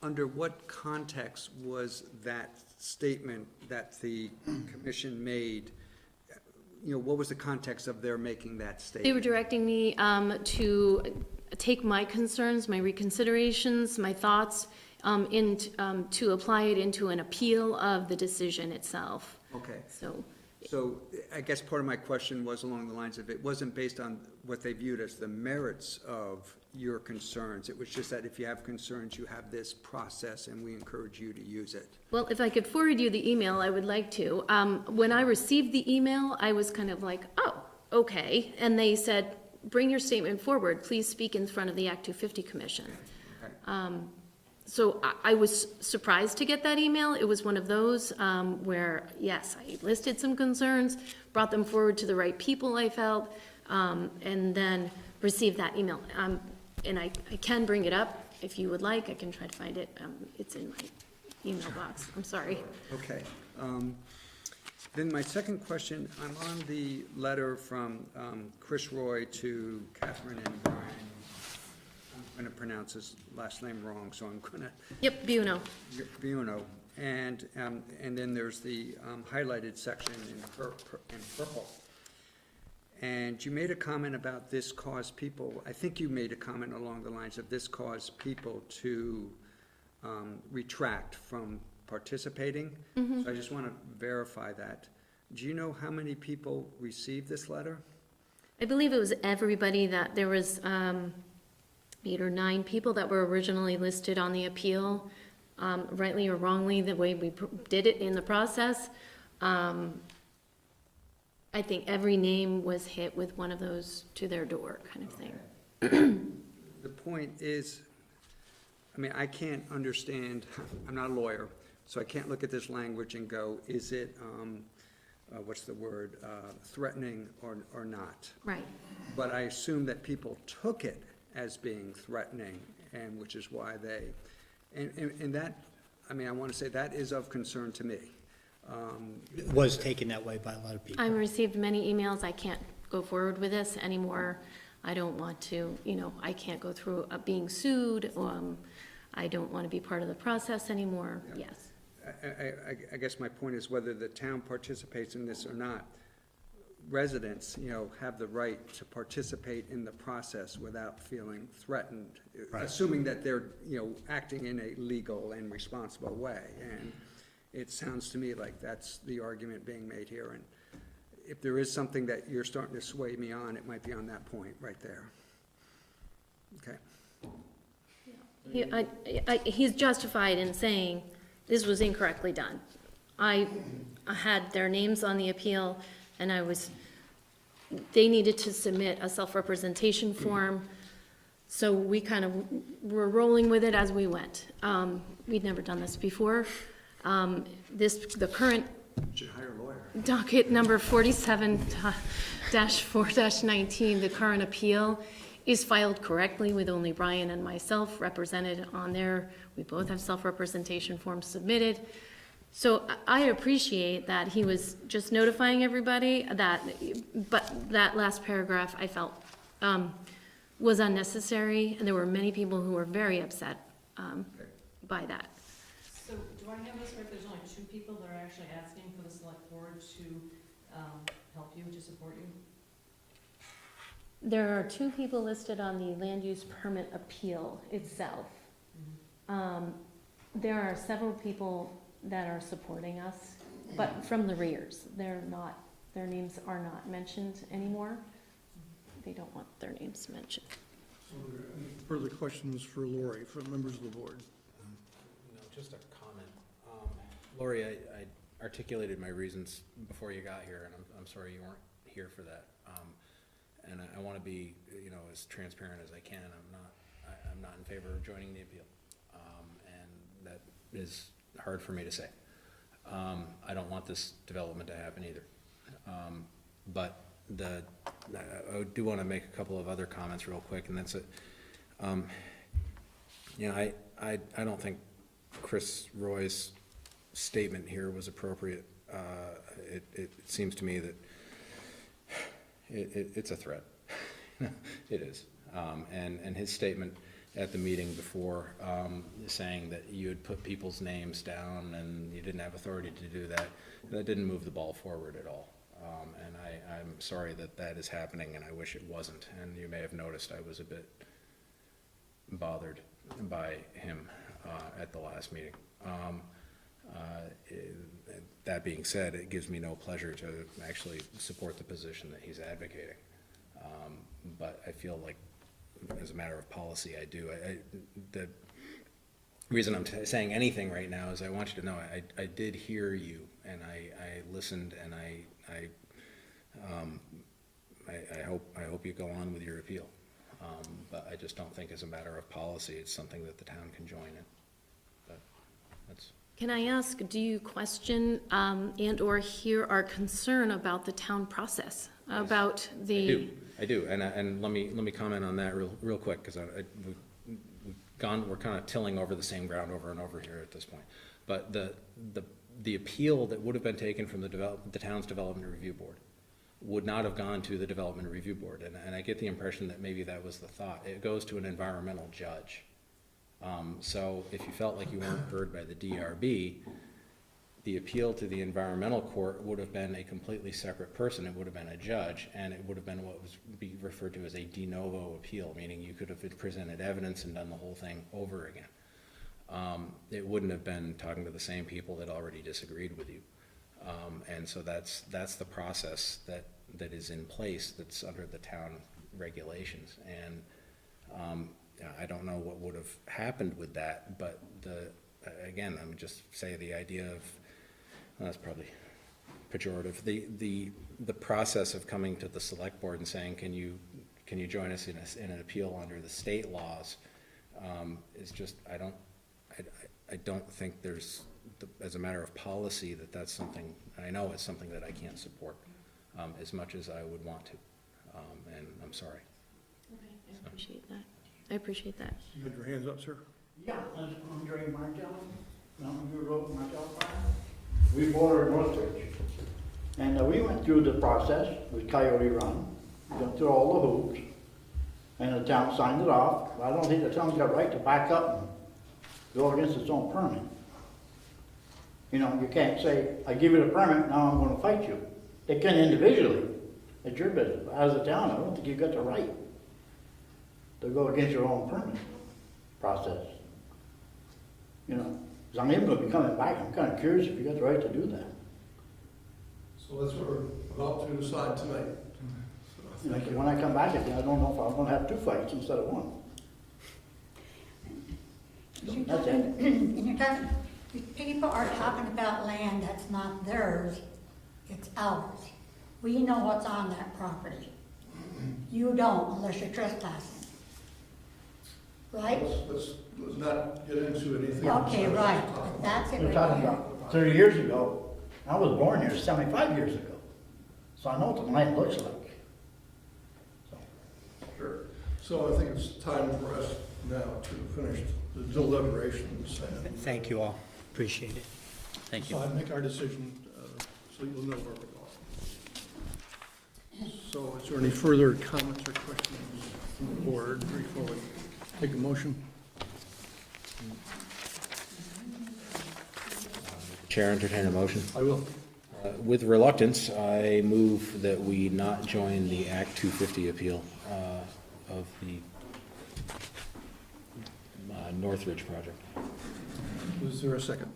Speaker 3: under what context was that statement that the commission made? What was the context of their making that statement?
Speaker 12: They were directing me to take my concerns, my reconsiderations, my thoughts, to apply it into an appeal of the decision itself.
Speaker 3: Okay.
Speaker 12: So,
Speaker 3: I guess part of my question was along the lines of, it wasn't based on what they viewed as the merits of your concerns. It was just that if you have concerns, you have this process, and we encourage you to use it.
Speaker 12: well, if I could forward you the email, I would like to. When I received the email, I was kind of like, oh, okay. And they said, bring your statement forward. Please speak in front of the Act 250 Commission.
Speaker 3: Okay.
Speaker 12: So I was surprised to get that email. It was one of those where, yes, I listed some concerns, brought them forward to the right people, I felt, and then received that email. And I can bring it up if you would like. I can try to find it. It's in my email box. I'm sorry.
Speaker 3: Okay. Then my second question, I'm on the letter from Chris Roy to Catherine and Brian. I'm going to pronounce his last name wrong, so I'm going to.
Speaker 12: Yep, Buono.
Speaker 3: Buono. And then there's the highlighted section in purple. And you made a comment about this caused people, I think you made a comment along the lines of this caused people to retract from participating. So I just want to verify that. Do you know how many people received this letter?
Speaker 12: I believe it was everybody that, there was 8 or 9 people that were originally listed on the appeal, rightly or wrongly, the way we did it in the process. I think every name was hit with one of those to their door kind of thing.
Speaker 3: The point is, I mean, I can't understand, I'm not a lawyer, so I can't look at this language and go, is it, what's the word, threatening or not?
Speaker 12: Right.
Speaker 3: But I assume that people took it as being threatening, and which is why they, and that, I mean, I want to say that is of concern to me.
Speaker 13: It was taken that way by a lot of people.
Speaker 12: I received many emails. I can't go forward with this anymore. I don't want to, I can't go through being sued. I don't want to be part of the process anymore.
Speaker 3: Yeah.
Speaker 12: Yes.
Speaker 3: I guess my point is whether the town participates in this or not, residents, have the right to participate in the process without feeling threatened, assuming that they're, acting in a legal and responsible way. And it sounds to me like that's the argument being made here. And if there is something that you're starting to sway me on, it might be on that point right there. Okay.
Speaker 12: He's justified in saying this was incorrectly done. I had their names on the appeal, and they needed to submit a self-representation form, so we kind of were rolling with it as we went. We'd never done this before. The current
Speaker 3: Should hire a lawyer.
Speaker 12: docket number 47-4-19, the current appeal, is filed correctly with only Brian and myself represented on there. We both have self-representation forms submitted. So I appreciate that he was just notifying everybody but that last paragraph I felt was unnecessary, and there were many people who were very upset by that.
Speaker 9: So do I have this right, there's only 2 people that are actually asking for the select board to help you, to support you?
Speaker 12: There are 2 people listed on the land use permit appeal itself. There are several people that are supporting us, but from the rears. Their names are not mentioned anymore. They don't want their names mentioned.
Speaker 2: Further questions for Lori, from members of the board?
Speaker 6: No, just a comment. Lori, I articulated my reasons before you got here, and I'm sorry you weren't here for that. And I want to be, as transparent as I can. I'm not in favor of joining the appeal, and that is hard for me to say. I don't want this development to happen either. But I do want to make a couple of other comments real quick, and that's it. I don't think Chris Roy's statement here was appropriate. It seems to me that it's a threat. It is. And his statement at the meeting before, saying that you had put people's names down and you didn't have authority to do that, that didn't move the ball forward at all. And I'm sorry that that is happening, and I wish it wasn't. And you may have noticed I was a bit bothered by him at the last meeting. That being said, it gives me no pleasure to actually support the position that he's advocating. But I feel like, as a matter of policy, I do. The reason I'm saying anything right now is I want you to know I did hear you, and I listened, and I hope you go on with your appeal. But I just don't think, as a matter of policy, it's something that the town can join in. But that's.
Speaker 12: Can I ask, do you question and/or hear our concern about the town process, about the?
Speaker 6: I do, and let me comment on that real quick, because we're kind of tilling over the same ground over and over here at this point. But the appeal that would have been taken from the town's development review board would not have gone to the development review board, and I get the impression that maybe that was the thought. It goes to an environmental judge. So if you felt like you weren't heard by the DRB, the appeal to the environmental court would have been a completely separate person. It would have been a judge, and it would have been what was referred to as a de novo appeal, meaning you could have presented evidence and done the whole thing over again. It wouldn't have been talking to the same people that already disagreed with you. And so that's the process that is in place, that's under the town regulations. And I don't know what would have happened with that, but again, I'm just saying the idea of, well, that's probably pejorative. The process of coming to the select board and saying, can you join us in an appeal under the state laws, is just, I don't think there's, as a matter of policy, that's something, I know it's something that I can't support as much as I would want to, and I'm sorry.
Speaker 12: Okay, I appreciate that. I appreciate that.
Speaker 2: You had your hands up, sir?
Speaker 14: Yeah, that's Andre Martel, Mountain View Road, Martel Farm. We border Northridge. And we went through the process with Coyote Run, we went through all the hoops, and the town signed it off. I don't think the town's got right to back up and go against its own permit. You know, you can't say, I give you the permit, now I'm gonna fight you. They can individually, it's your business. But as a town, I don't think you've got the right to go against your own permit process. You know, because I'm even gonna be coming back, I'm kind of curious if you got the right to do that.
Speaker 2: So that's what we're about to decide tonight.
Speaker 14: You know, 'cause when I come back again, I don't know if I'm gonna have two fights instead of one. So that's it.
Speaker 10: And you're talking, people are talking about land that's not theirs, it's ours. We know what's on that property. You don't unless you're trespassing. Right?
Speaker 2: Let's not get into anything.
Speaker 10: Okay, right, but that's it
Speaker 14: We're
Speaker 10: right
Speaker 14: talking
Speaker 10: there.
Speaker 14: about 30 years ago. I was born here 75 years ago. So I know what the land looks like. So,
Speaker 2: Sure. So I think it's time for us now to finish the deliberations. And
Speaker 13: Thank you all, appreciate it.
Speaker 11: Thank you.
Speaker 2: so I make our decision, so you'll know where we're going. So is there any further comments or questions from the board before we take a motion?
Speaker 6: Chair, entertain a motion.
Speaker 2: I will.
Speaker 6: With reluctance, I move that we not join the Act 250 appeal of the Northridge project.
Speaker 2: Is there a second?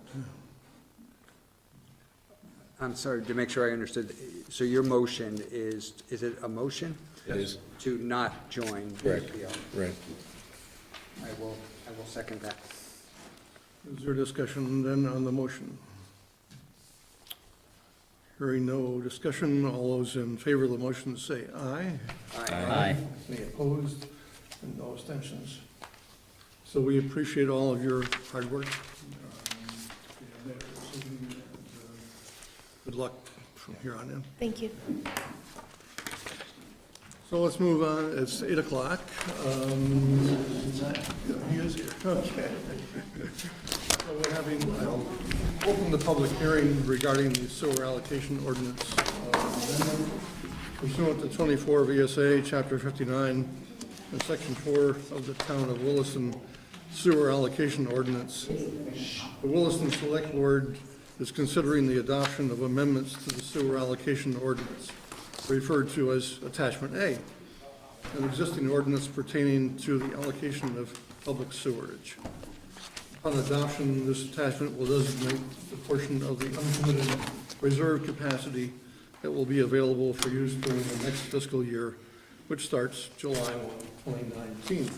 Speaker 3: I'm sorry, to make sure I understood, so your motion is it a motion?
Speaker 6: It is.
Speaker 3: To not join the
Speaker 6: Correct.
Speaker 3: appeal?
Speaker 6: Right.
Speaker 3: I will second that.
Speaker 2: Is there discussion then on the motion? Hearing no discussion, all those in favor of the motion say aye.
Speaker 11: Aye.
Speaker 2: Any opposed? And no abstentions. So we appreciate all of your hard work. Good luck from here on in.
Speaker 12: Thank you.
Speaker 2: So let's move on. It's 8 o'clock. He is here. Okay. So we're having, I'll open the public hearing regarding the sewer allocation ordinance pursuant to 24 VSA, Chapter 59, and Section 4 of the Town of Williston Sewer Allocation Ordinance. The Williston Selectboard is considering the adoption of amendments to the sewer allocation ordinance, referred to as Attachment A, an existing ordinance pertaining to the allocation of public sewerage. Upon adoption, this attachment will designate the portion of the uncommitted reserve capacity that will be available for use during the next fiscal year, which starts July 1, 2019.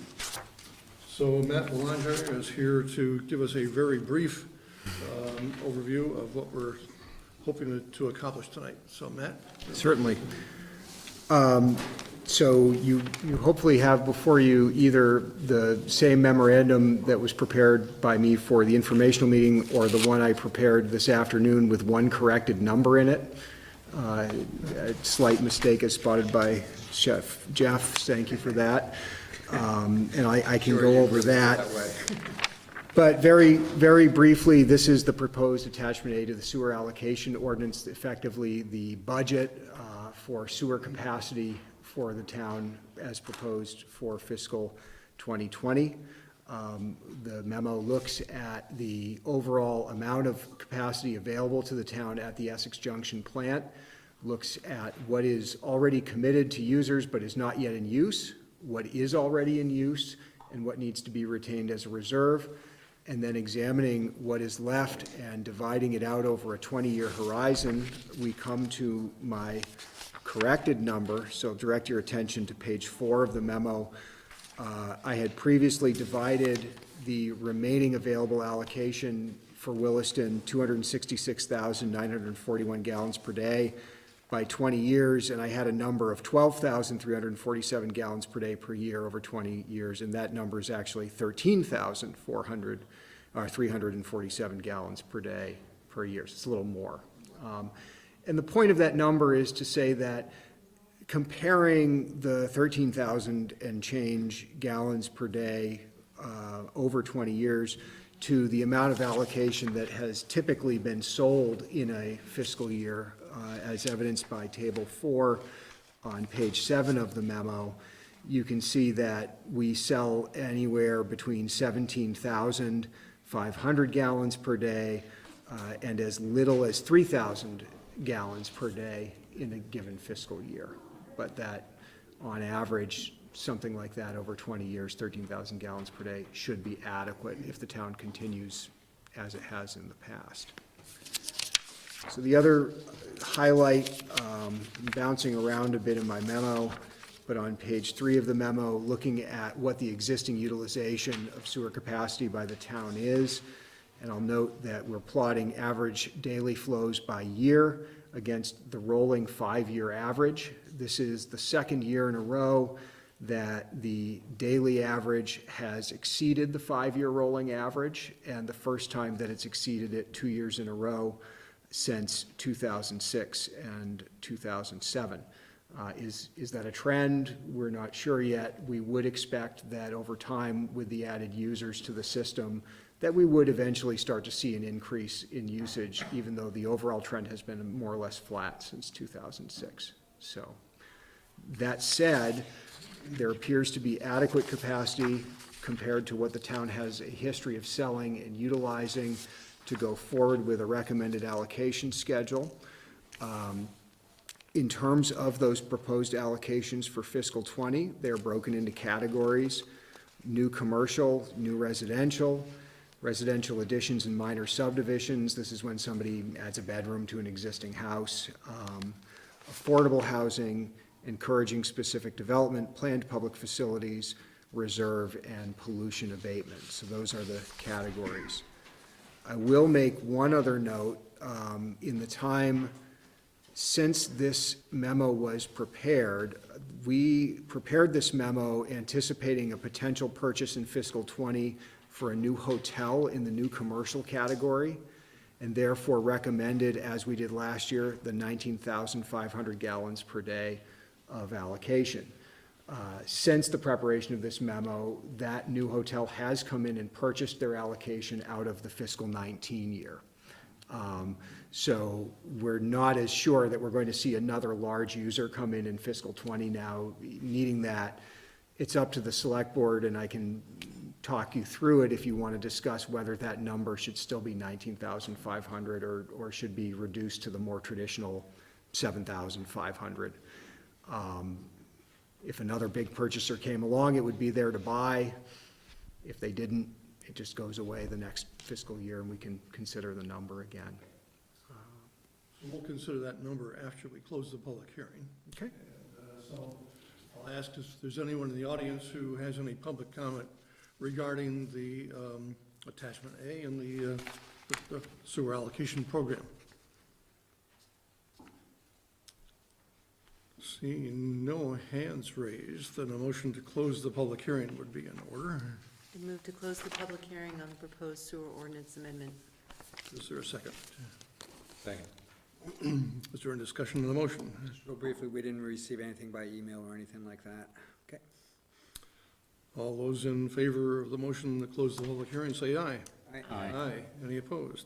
Speaker 2: So Matt Belanger is here to give us a very brief overview of what we're hoping to accomplish tonight. So Matt?
Speaker 15: Certainly. So you hopefully have before you either the same memorandum that was prepared by me for the informational meeting or the one I prepared this afternoon with one corrected number in it. A slight mistake is spotted by Chef Jeff. Thank you for that. And I can go over that. But very, very briefly, this is the proposed attachment A to the sewer allocation ordinance, effectively the budget for sewer capacity for the town as proposed for fiscal 2020. The memo looks at the overall amount of capacity available to the town at the Essex Junction plant, looks at what is already committed to users but is not yet in use, what is already in use, and what needs to be retained as a reserve, and then examining what is left and dividing it out over a 20-year horizon. We come to my corrected number, so direct your attention to page 4 of the memo. I had previously divided the remaining available allocation for Williston, 266,941 gallons per day, by 20 years, and I had a number of 12,347 gallons per day per year over 20 years, and that number is actually 13,347 gallons per day per year. So it's a little more. And the point of that number is to say that comparing the 13,000 and change gallons per day over 20 years to the amount of allocation that has typically been sold in a fiscal year, as evidenced by Table 4 on page 7 of the memo, you can see that we sell anywhere between 17,500 gallons per day and as little as 3,000 gallons per day in a given fiscal year. But that, on average, something like that over 20 years, 13,000 gallons per day, should be adequate if the town continues as it has in the past. So the other highlight, bouncing around a bit in my memo, but on page 3 of the memo, looking at what the existing utilization of sewer capacity by the town is. And I'll note that we're plotting average daily flows by year against the rolling 5-year average. This is the second year in a row that the daily average has exceeded the 5-year rolling average, and the first time that it's exceeded it 2 years in a row since 2006 and 2007. Is that a trend? We're not sure yet. We would expect that over time, with the added users to the system, that we would eventually start to see an increase in usage, even though the overall trend has been more or less flat since 2006. So that said, there appears to be adequate capacity compared to what the town has a history of selling and utilizing to go forward with a recommended allocation schedule. In terms of those proposed allocations for fiscal 20, they're broken into categories: new commercial, new residential, residential additions and minor subdivisions. This is when somebody adds a bedroom to an existing house. Affordable housing, encouraging specific development, planned public facilities, reserve, and pollution abatement. So those are the categories. I will make one other note. In the time since this memo was prepared, we prepared this memo anticipating a potential purchase in fiscal 20 for a new hotel in the new commercial category, and therefore recommended, as we did last year, the 19,500 gallons per day of allocation. Since the preparation of this memo, that new hotel has come in and purchased their allocation out of the fiscal 19 year. So we're not as sure that we're going to see another large user come in fiscal 20 now, needing that. It's up to the select board, and I can talk you through it if you want to discuss whether that number should still be 19,500 or should be reduced to the more traditional 7,500. If another big purchaser came along, it would be there to buy. If they didn't, it just goes away the next fiscal year, and we can consider the number again.
Speaker 2: So we'll consider that number after we close the public hearing.
Speaker 15: Okay.
Speaker 2: And, so I'll ask if there's anyone in the audience who has any public comment regarding the attachment A and the sewer allocation program. Seeing no hands raised, then a motion to close the public hearing would be in order.
Speaker 8: I move to close the public hearing on the proposed sewer ordinance amendment.
Speaker 2: Is there a second?
Speaker 6: Second.
Speaker 2: Is there any discussion on the motion?
Speaker 3: So briefly, we didn't receive anything by email or anything like that. Okay.
Speaker 2: All those in favor of the motion to close the public hearing, say aye.
Speaker 3: Aye.
Speaker 2: Aye. Any opposed?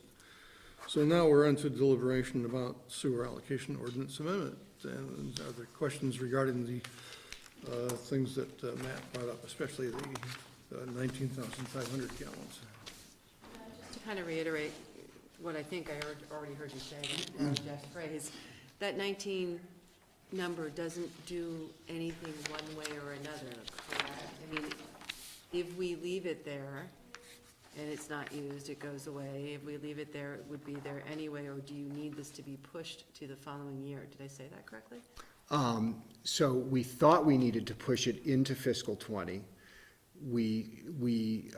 Speaker 2: So now we're on to deliberation about sewer allocation ordinance amendment. And are there questions regarding the things that Matt brought up, especially the 19,500 gallons?
Speaker 8: Just to kind of reiterate what I think I already heard you say, Jeff's phrase, that 19 number doesn't do anything one way or another, correct? I mean, if we leave it there and it's not used, it goes away. If we leave it there, it would be there anyway, or do you need this to be pushed to the following year? Did I say that correctly?
Speaker 15: So we thought we needed to push it into fiscal 20. We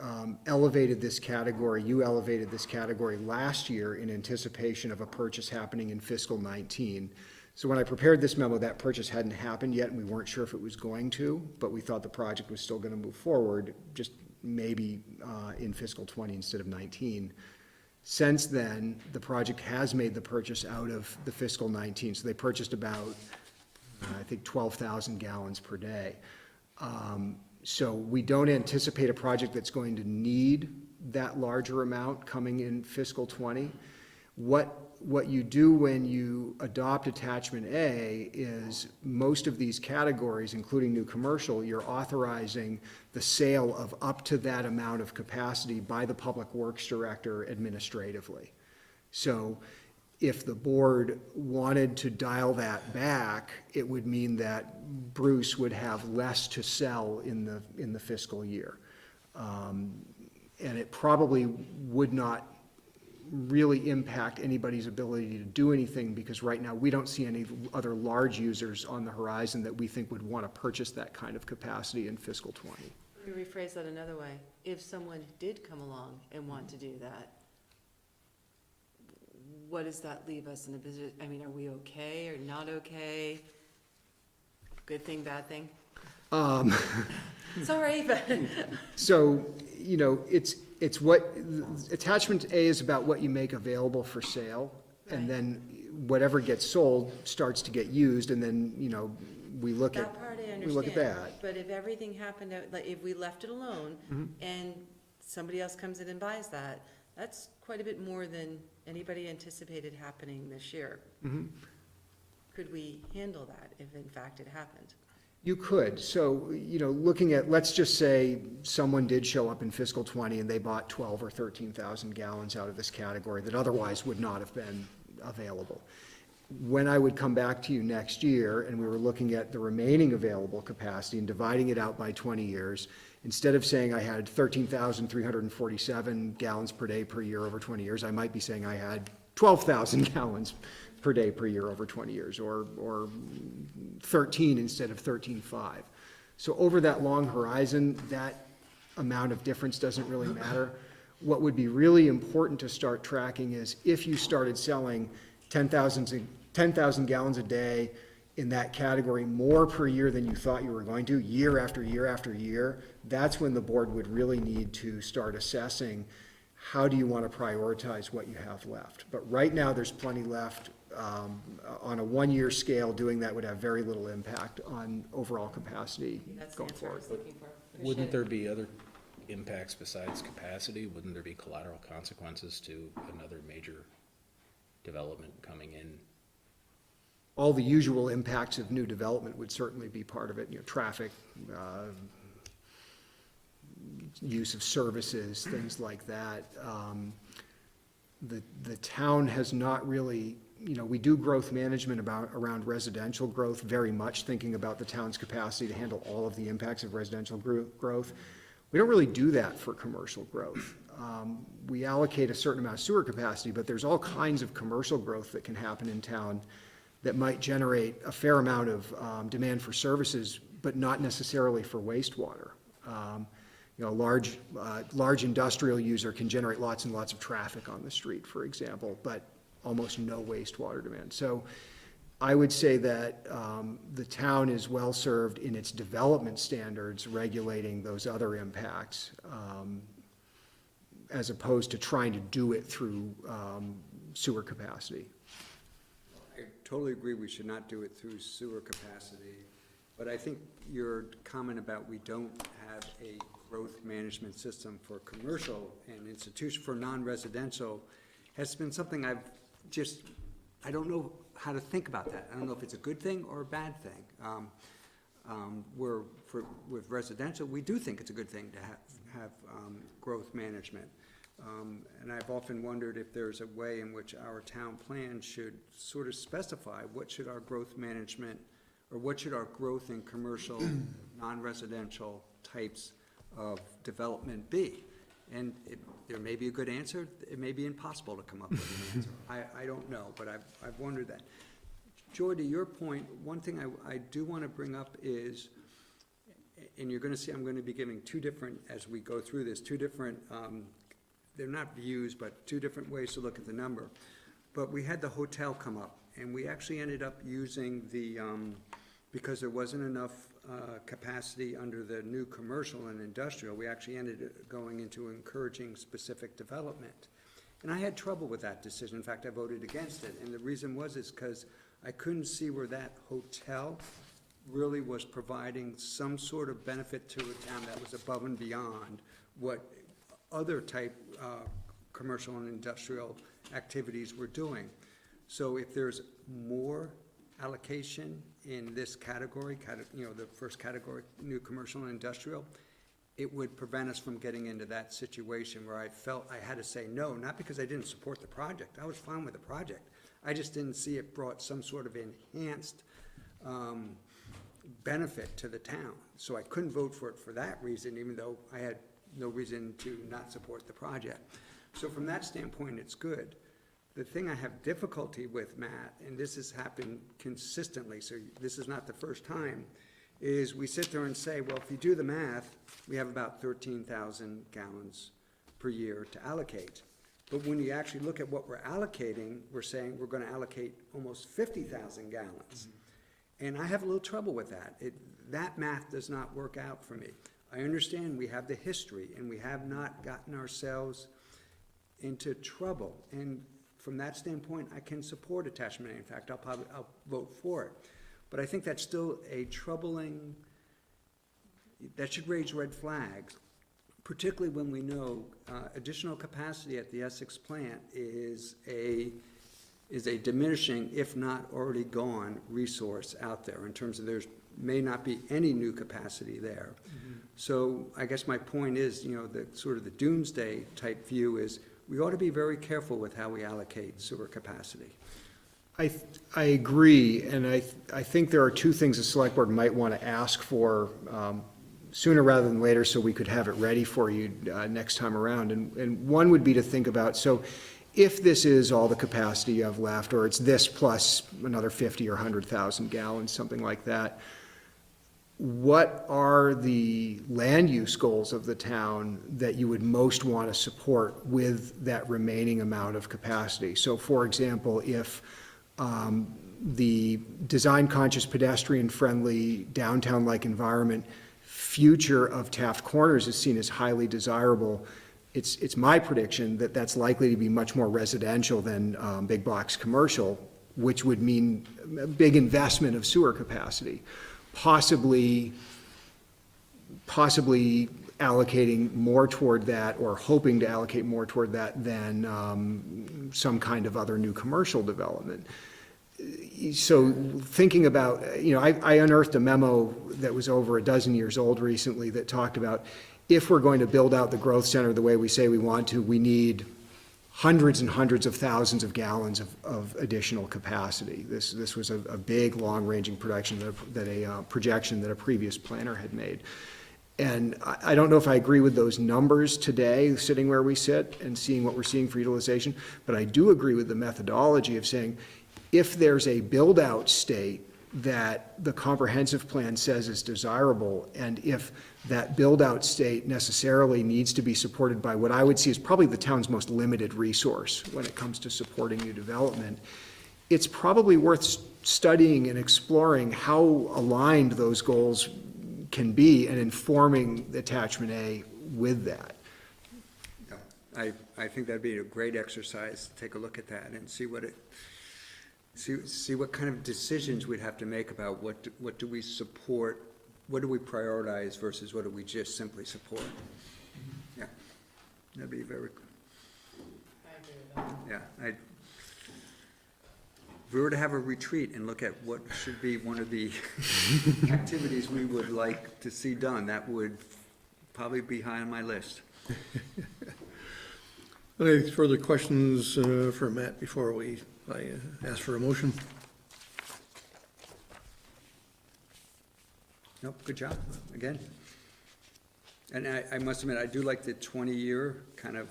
Speaker 15: elevated this category, you elevated this category last year in anticipation of a purchase happening in fiscal 19. So when I prepared this memo, that purchase hadn't happened yet, and we weren't sure if it was going to, but we thought the project was still going to move forward, just maybe in fiscal 20 instead of 19. Since then, the project has made the purchase out of the fiscal 19. So they purchased about, I think, 12,000 gallons per day. So we don't anticipate a project that's going to need that larger amount coming in fiscal 20. What you do when you adopt attachment A is most of these categories, including new commercial, you're authorizing the sale of up to that amount of capacity by the Public Works Director administratively. So if the board wanted to dial that back, it would mean that Bruce would have less to sell in the fiscal year. And it probably would not really impact anybody's ability to do anything, because right now we don't see any other large users on the horizon that we think would want to purchase that kind of capacity in fiscal 20.
Speaker 8: Let me rephrase that another way. If someone did come along and want to do that, what does that leave us in a position? I mean, are we okay or not okay? Good thing, bad thing? Sorry, but.
Speaker 15: So, you know, it's what, attachment A is about what you make available for sale, and then whatever gets sold starts to get used, and then, you know, we look at,
Speaker 8: That part I understand.
Speaker 15: we look at that.
Speaker 8: But if everything happened, like, if we left it alone and somebody else comes in and buys that, that's quite a bit more than anybody anticipated happening this year. Could we handle that if in fact it happened?
Speaker 15: You could. So, you know, looking at, let's just say someone did show up in fiscal 20 and they bought 12 or 13,000 gallons out of this category that otherwise would not have been available. When I would come back to you next year and we were looking at the remaining available capacity and dividing it out by 20 years, instead of saying I had 13,347 gallons per day per year over 20 years, I might be saying I had 12,000 gallons per day per year over 20 years, or 13 instead of 13.5. So over that long horizon, that amount of difference doesn't really matter. What would be really important to start tracking is if you started selling 10,000 gallons a day in that category more per year than you thought you were going to, year after year after year, that's when the board would really need to start assessing how do you want to prioritize what you have left. But right now, there's plenty left. on a one-year scale, doing that would have very little impact on overall capacity
Speaker 8: That's the
Speaker 15: going
Speaker 8: answer I
Speaker 15: forward.
Speaker 8: was looking for.
Speaker 6: Wouldn't there be other impacts besides capacity? Wouldn't there be collateral consequences to another major development coming in?
Speaker 15: All the usual impacts of new development would certainly be part of it, traffic, use of services, things like that. The town has not really, we do growth management around residential growth very much, thinking about the town's capacity to handle all of the impacts of residential growth. We don't really do that for commercial growth. We allocate a certain amount of sewer capacity, but there's all kinds of commercial growth that can happen in town that might generate a fair amount of demand for services, but not necessarily for wastewater. Large industrial user can generate lots and lots of traffic on the street, for example, but almost no wastewater demand. So I would say that the town is well-served in its development standards regulating those other impacts, as opposed to trying to do it through sewer capacity.
Speaker 3: I totally agree we should not do it through sewer capacity, but I think your comment about we don't have a growth management system for commercial and institution, for non-residential, has been something I don't know how to think about that. I don't know if it's a good thing or a bad thing. With residential, we do think it's a good thing to have growth management. And I've often wondered if there's a way in which our town plan should sort of specify what should our growth management, or what should our growth in commercial, non-residential types of development be? And there may be a good answer, it may be impossible to come up with an answer. I don't know, but I've wondered that. Joy, to your point, one thing I do want to bring up is, and you're going to see I'm going to be giving two different, as we go through this, two different, they're not views, but two different ways to look at the number. But we had the hotel come up, and we actually ended up using the, because there wasn't enough capacity under the new commercial and industrial, we actually ended up going into encouraging specific development. And I had trouble with that decision. In fact, I voted against it. And the reason was because I couldn't see where that hotel really was providing some sort of benefit to a town that was above and beyond what other type commercial and industrial activities were doing. So if there's more allocation in this category, the first category, new commercial and industrial, it would prevent us from getting into that situation where I felt I had to say no, not because I didn't support the project. I was fine with the project. I just didn't see it brought some sort of enhanced benefit to the town. So I couldn't vote for it for that reason, even though I had no reason to not support the project. So from that standpoint, it's good. The thing I have difficulty with, Matt, and this has happened consistently, so this is not the first time, is we sit there and say, well, if you do the math, we have about 13,000 gallons per year to allocate. But when you actually look at what we're allocating, we're saying we're going to allocate almost 50,000 gallons. And I have a little trouble with that. That math does not work out for me. I understand we have the history, and we have not gotten ourselves into trouble. And from that standpoint, I can support attachment A. In fact, I'll vote for it. But I think that's still a troubling, that should raise red flags, particularly when we know additional capacity at the Essex plant is a diminishing, if not already gone, resource out there in terms of there may not be any new capacity there. So I guess my point is, the sort of the doomsday type view is we ought to be very careful with how we allocate sewer capacity.
Speaker 15: I agree, and I think there are two things the select board might want to ask for sooner rather than later, so we could have it ready for you next time around. And one would be to think about, so if this is all the capacity you have left, or it's this plus another 50 or 100,000 gallons, something like that, what are the land use goals of the town that you would most want to support with that remaining amount of capacity? So for example, if the design-conscious, pedestrian-friendly, downtown-like environment future of Taft Corners is seen as highly desirable, it's my prediction that that's likely to be much more residential than big box commercial, which would mean a big investment of sewer capacity, possibly allocating more toward that, or hoping to allocate more toward that than some kind of other new commercial development. So thinking about, I unearthed a memo that was over a dozen years old recently that talked about, if we're going to build out the growth center the way we say we want to, we need hundreds and hundreds of thousands of gallons of additional capacity. This was a big, long-ranging projection that a previous planner had made. And I don't know if I agree with those numbers today, sitting where we sit and seeing what we're seeing for utilization, but I do agree with the methodology of saying, if there's a build-out state that the comprehensive plan says is desirable, and if that build-out state necessarily needs to be supported by what I would see as probably the town's most limited resource when it comes to supporting new development, it's probably worth studying and exploring how aligned those goals can be and informing attachment A with that.
Speaker 3: Yeah, I think that'd be a great exercise, to take a look at that and see what kind of decisions we'd have to make about what do we support, what do we prioritize versus what do we just simply support. Yeah, that'd be very. I agree with that. Yeah, if we were to have a retreat and look at what should be one of the activities we would like to see done, that would probably be high on my list.
Speaker 2: Any further questions for Matt before I ask for a motion?
Speaker 3: Nope, good job, again. And I must admit, I do like the 20-year kind of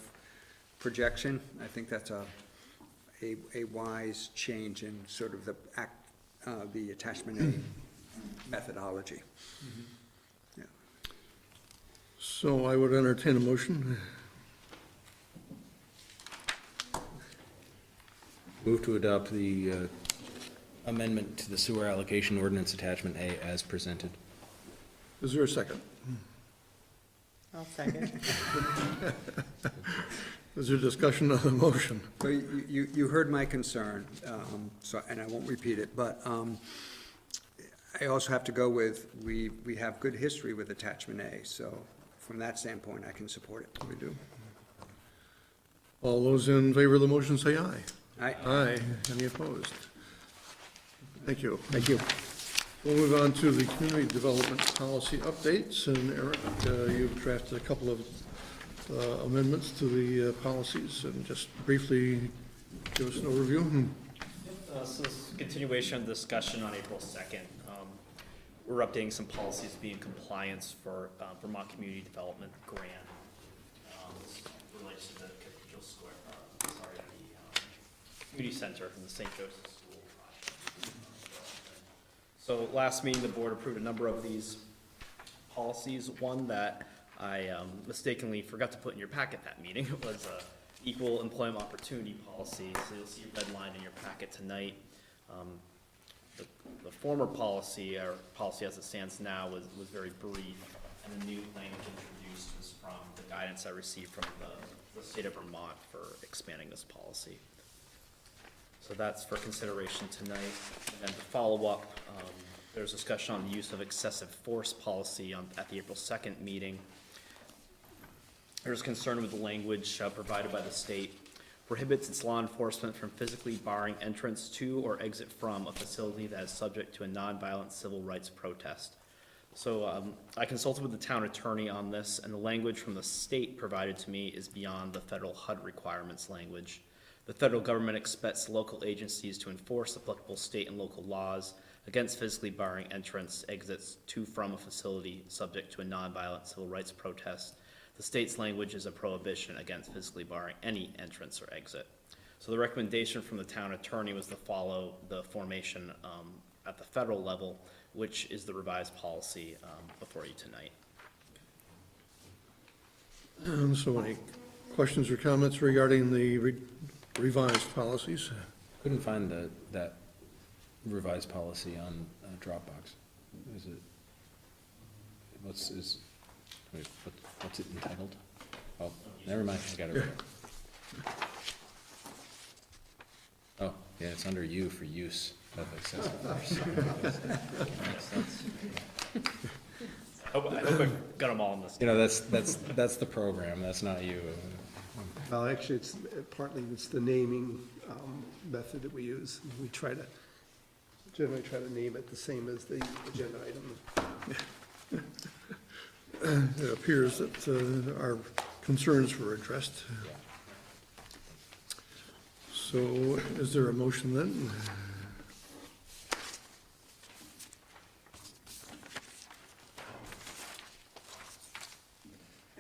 Speaker 3: projection. I think that's a wise change in sort of the attachment A methodology. Yeah.
Speaker 2: So I would entertain a motion.
Speaker 6: Move to adopt the amendment to the sewer allocation ordinance attachment A as presented.
Speaker 2: Is there a second?
Speaker 8: I'll second.
Speaker 2: Is there discussion on the motion?
Speaker 3: Well, you heard my concern, so, and I won't repeat it, but I also have to go with, we have good history with attachment A, so from that standpoint, I can support it.
Speaker 2: We do. All those in favor of the motion say aye.
Speaker 3: Aye.
Speaker 2: Aye. Any opposed? Thank you. Thank you. We'll move on to the community development policy updates, and Eric, you've drafted a couple of amendments to the policies, and just briefly give us an overview.
Speaker 5: So this is a continuation of the discussion on April 2nd. We're updating some policies to be in compliance for Vermont Community Development Grant. This relates to the Cathedral Square, the community center in the St. Joseph's School project. So last meeting, the board approved a number of these policies. One that I mistakenly forgot to put in your packet that meeting was equal employment opportunity policy. So you'll see a red line in your packet tonight. The former policy, or policy as it stands now, was very brief, and the new language introduced was from the guidance I received from the state of Vermont for expanding this policy. So that's for consideration tonight. And to follow up, there's discussion on the use of excessive force policy at the April 2nd meeting. There's concern with the language provided by the state prohibits its law enforcement from physically barring entrance to or exit from a facility that is subject to a nonviolent civil rights protest. So I consulted with the town attorney on this, and the language from the state provided to me is beyond the federal HUD requirements language. The federal government expects local agencies to enforce applicable state and local laws against physically barring entrance, exits to from a facility subject to a nonviolent civil rights protest. The state's language is a prohibition against physically barring any entrance or exit. So the recommendation from the town attorney was to follow the formation at the federal level, which is the revised policy before you tonight.
Speaker 2: So any questions or comments regarding the revised policies?
Speaker 6: Couldn't find that revised policy on Dropbox. Is it, what's it entitled? Oh, never mind, I got it right. Oh, Yeah, it's under U for use of excessive force. Makes sense.
Speaker 5: I hope I got them all in this.
Speaker 6: You know, that's the program, that's not you.
Speaker 16: Well, actually, it's partly, it's the naming method that we use. We generally try to name it the same as the agenda item.
Speaker 2: It appears that our concerns were addressed. So is there a motion then?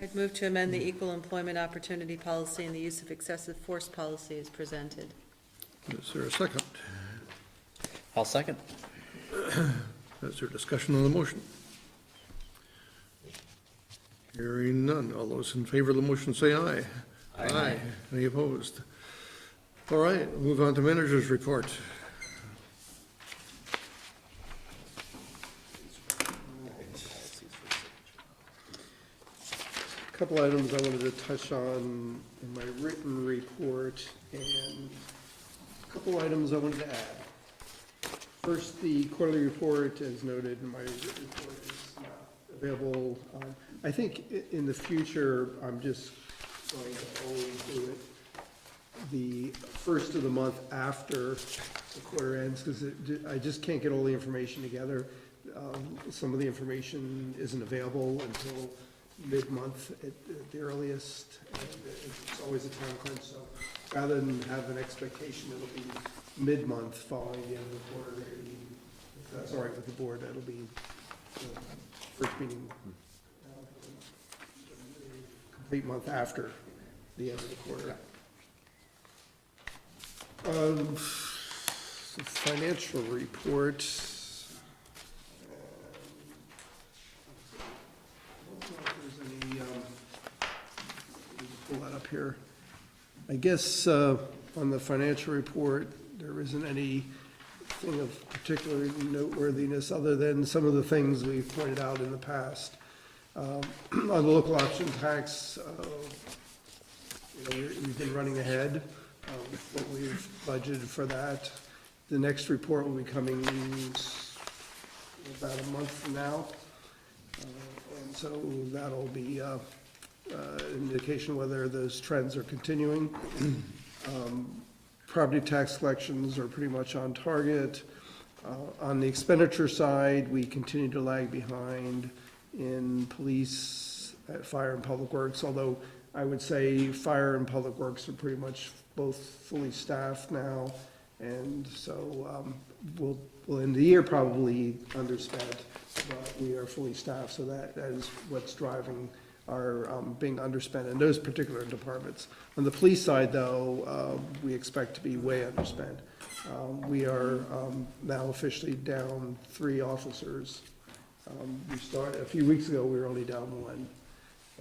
Speaker 8: I'd move to amend the equal employment opportunity policy and the use of excessive force policy as presented.
Speaker 2: Is there a second?
Speaker 11: I'll second.
Speaker 2: Is there discussion on the motion? Hearing none. All those in favor of the motion say aye. Aye. Any opposed? All right, we'll move on to manager's report.
Speaker 16: A couple items I wanted to touch on in my written report, and a couple items I wanted to add. First, the quarterly report, as noted in my written report, is not available. I think in the future, I'm just going to always do it the first of the month after the quarter ends, because I just can't get all the information together. Some of the information isn't available until mid-month at the earliest, and it's always a time crunch, so rather than have an expectation it'll be mid-month following the end of the quarter, if that's all right with the board, that'll be the first meeting, complete month after the end of the quarter. Financial report. I don't know if there's any, pull that up here. I guess on the financial report, there isn't anything of particular noteworthiness other than some of the things we've pointed out in the past. On the local option tax, we've been running ahead of what we've budgeted for that. The next report will be coming about a month from now. And so that'll be an indication whether those trends are continuing. Property tax collections are pretty much on target. On the expenditure side, we continue to lag behind in police, fire, and public works, although I would say fire and public works are pretty much both fully staffed now, and so we'll end the year probably underspent, but we are fully staffed, so that is what's driving our being underspent in those particular departments. On the police side, though, we expect to be way underspent. We are now officially down 3 officers. A few weeks ago, we were only down 1.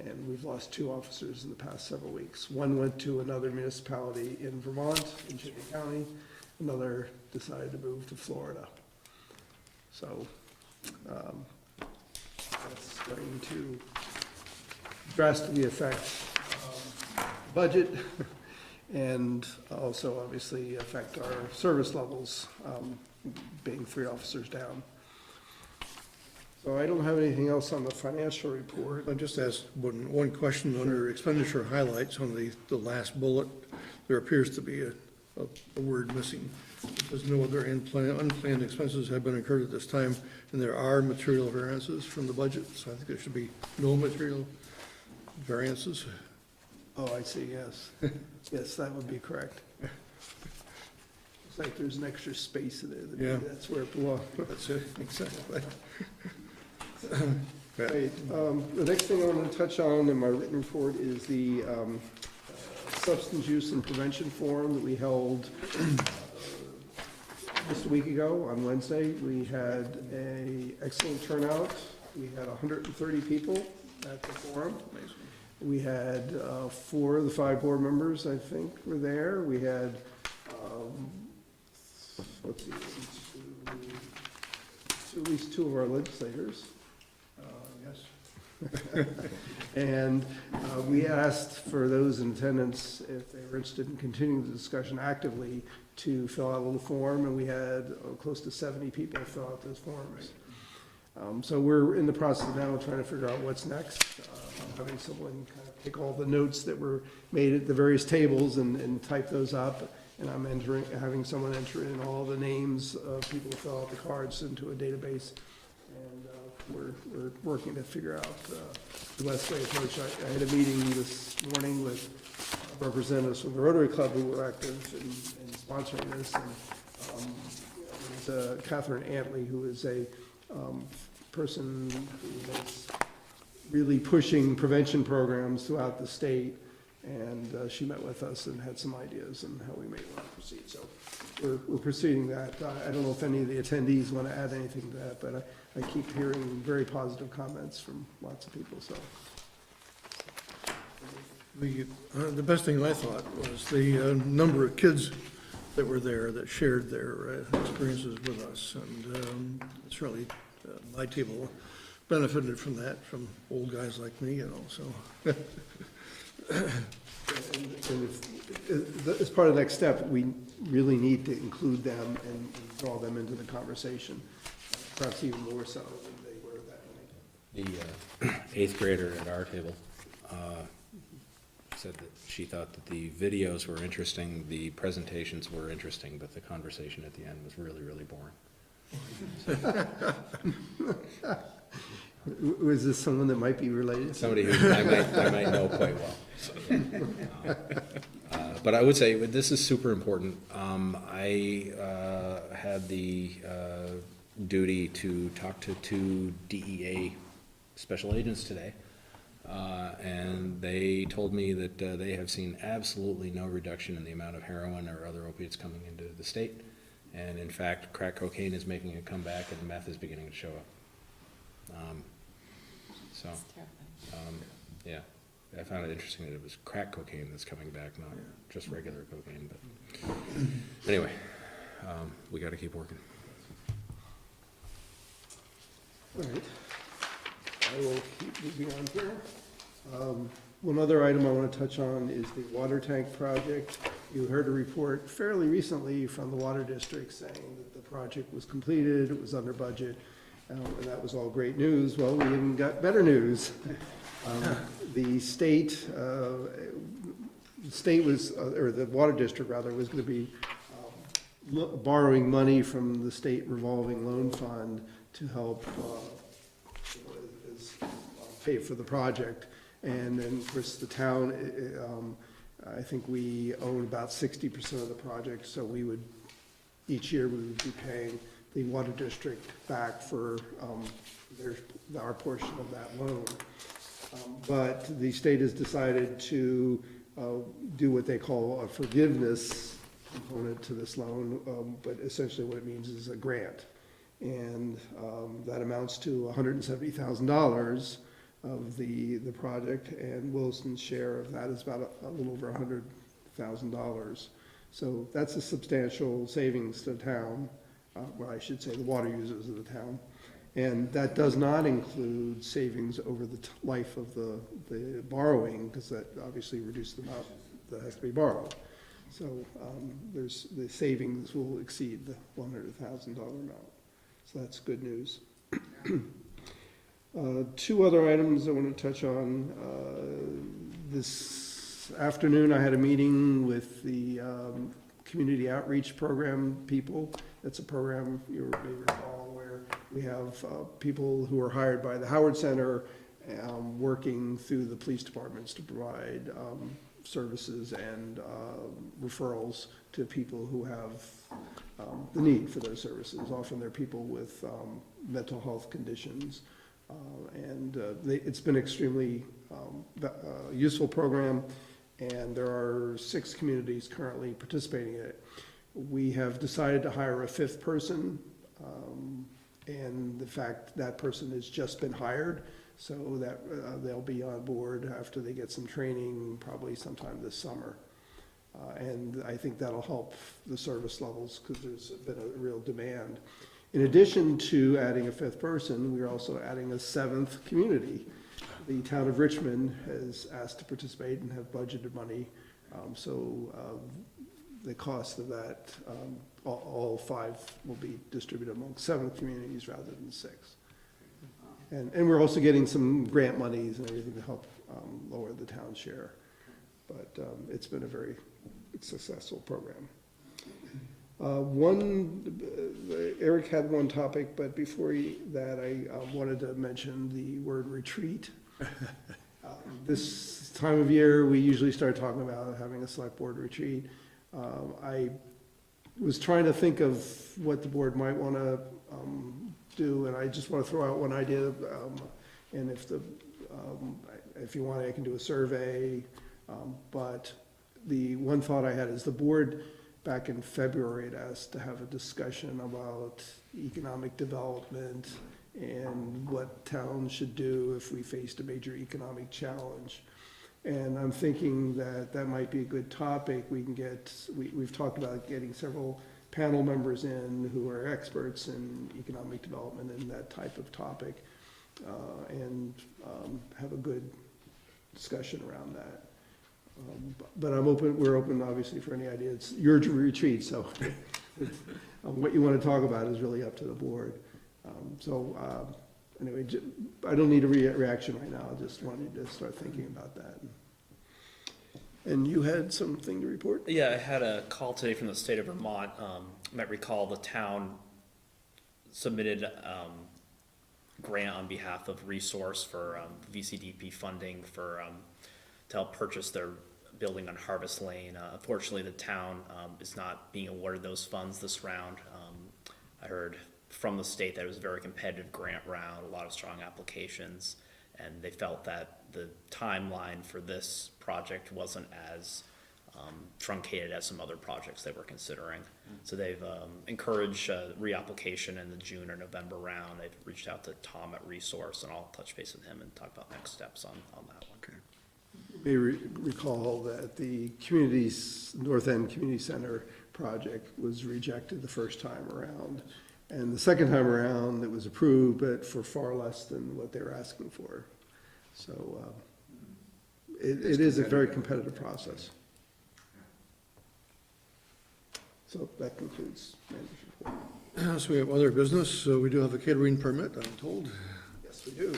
Speaker 16: And we've lost 2 officers in the past several weeks. One went to another municipality in Vermont, in Chittenden County. Another decided to move to Florida. So that's going to drastically affect the budget and also obviously affect our service levels, being 3 officers down. So I don't have anything else on the financial report.
Speaker 2: I just asked one question under expenditure highlights on the last bullet. There appears to be a word missing. There's no other unplanned expenses have been incurred at this time, and there are material variances from the budget, so I think there should be no material variances.
Speaker 16: Oh, I see, yes. Yes, that would be correct. It's like there's an extra space in there.
Speaker 2: Yeah.
Speaker 16: That's where it belongs.
Speaker 2: That's it, exactly.
Speaker 16: Right, the next thing I want to touch on in my written report is the substance use and prevention forum that we held just a week ago on Wednesday. We had an excellent turnout. We had 130 people at the forum. We had 4 of the 5 board members, I think, were there. We had, let's see, at least 2 of our legislators. Yes. And we asked for those in attendance, if they were interested in continuing the discussion actively, to fill out a little form, and we had close to 70 people fill out those forms. So we're in the process now of trying to figure out what's next. I'm having someone kind of take all the notes that were made at the various tables and type those up, and I'm having someone enter in all the names of people who fill out the cards into a database. And we're working to figure out the best way to approach. I had a meeting this morning with representatives from the Rotary Club who were active in sponsoring this, and there's Catherine Antley, who is a person who is really pushing prevention programs throughout the state, and she met with us and had some ideas on how we may want to proceed. So we're proceeding that. I don't know if any of the attendees want to add anything to that, but I keep hearing very positive comments from lots of people, so.
Speaker 2: The best thing I thought was the number of kids that were there that shared their experiences with us, and certainly my table benefited from that, from old guys like me, so.
Speaker 16: And as part of the next step, we really need to include them and draw them into the conversation, perhaps even more so than they were that night.
Speaker 6: The eighth grader at our table said that she thought that the videos were interesting, the presentations were interesting, but the conversation at the end was really, really boring.
Speaker 16: Was this someone that might be related?
Speaker 6: Somebody who I might know quite well. But I would say this is super important. I had the duty to talk to 2 DEA special agents today, and they told me that they have seen absolutely no reduction in the amount of heroin or other opiates coming into the state, and in fact, crack cocaine is making a comeback and meth is beginning to show up. Yeah, I found it interesting that it was crack cocaine that's coming back, not just regular cocaine, but anyway, we gotta keep working.
Speaker 16: All right. I will keep moving on here. One other item I want to touch on is the water tank project. You heard a report fairly recently from the Water District saying that the project was completed, it was under budget, and that was all great news. Well, we even got better news. The state was, or the Water District rather, was going to be borrowing money from the state revolving loan fund to help pay for the project. And then, of course, the town, I think we own about 60% of the project, so we would, each year we would be paying the Water District back for our portion of that loan. But the state has decided to do what they call a forgiveness component to this loan, but essentially what it means is a grant. And that amounts to $170,000 of the project, and Williston's share of that is about a little over $100,000. So that's a substantial savings to the town, well, I should say the water users of the town. And that does not include savings over the life of the borrowing, because that obviously reduces the amount that has to be borrowed. So there's, the savings will exceed the $100,000 amount. So that's good news. 2 other items I want to touch on. This afternoon, I had a meeting with the Community Outreach Program people. That's a program, you may recall, where we have people who are hired by the Howard Center working through the police departments to provide services and referrals to people who have the need for those services. Often they're people with mental health conditions. It's been extremely useful program, and there are 6 communities currently participating in it. We have decided to hire a 5th person, and the fact that person has just been hired, so that they'll be on board after they get some training, probably sometime this summer. And I think that'll help the service levels, because there's been a real demand. In addition to adding a 5th person, we're also adding a 7th community the town of Richmond has asked to participate and have budgeted money. The cost of that, all 5 will be distributed among 7 communities rather than 6. And we're also getting some grant monies and everything to help lower the town share. But it's been a very successful program. Eric had one topic, but before that, I wanted to mention the word retreat. This time of year, we usually start talking about having a select board retreat. I was trying to think of what the board might want to do, and I just want to throw out one idea. And if you want, I can do a survey. But the one thought I had is the board back in February had asked to have a discussion about economic development and what towns should do if we faced a major economic challenge. And I'm thinking that that might be a good topic. We've talked about getting several panel members in who are experts in economic development and that type of topic, and have a good discussion around that. But we're open obviously for any idea. It's your retreat, so what you want to talk about is really up to the board. Anyway, I don't need a reaction right now. I just wanted to start thinking about that. And you had something to report?
Speaker 5: Yeah, I had a call today from the state of Vermont. You might recall the town submitted grant on behalf of Resource for VCDP funding for to help purchase their building on Harvest Lane. Unfortunately, the town is not being awarded those funds this round. I heard from the state that it was a very competitive grant round, a lot of strong applications, and they felt that the timeline for this project wasn't as truncated as some other projects they were considering. So they've encouraged reapplication in the June or November round. They've reached out to Tom at Resource, and I'll touch base with him and talk about next steps on that one.
Speaker 3: Okay.
Speaker 16: You may recall that the North End Community Center project was rejected the first time around. And the second time around, it was approved, but for far less than what they were asking for. So it is a very competitive process. So that concludes manager's report.
Speaker 2: So we have other business. So we do have a catering permit, I'm told.
Speaker 16: Yes, we do.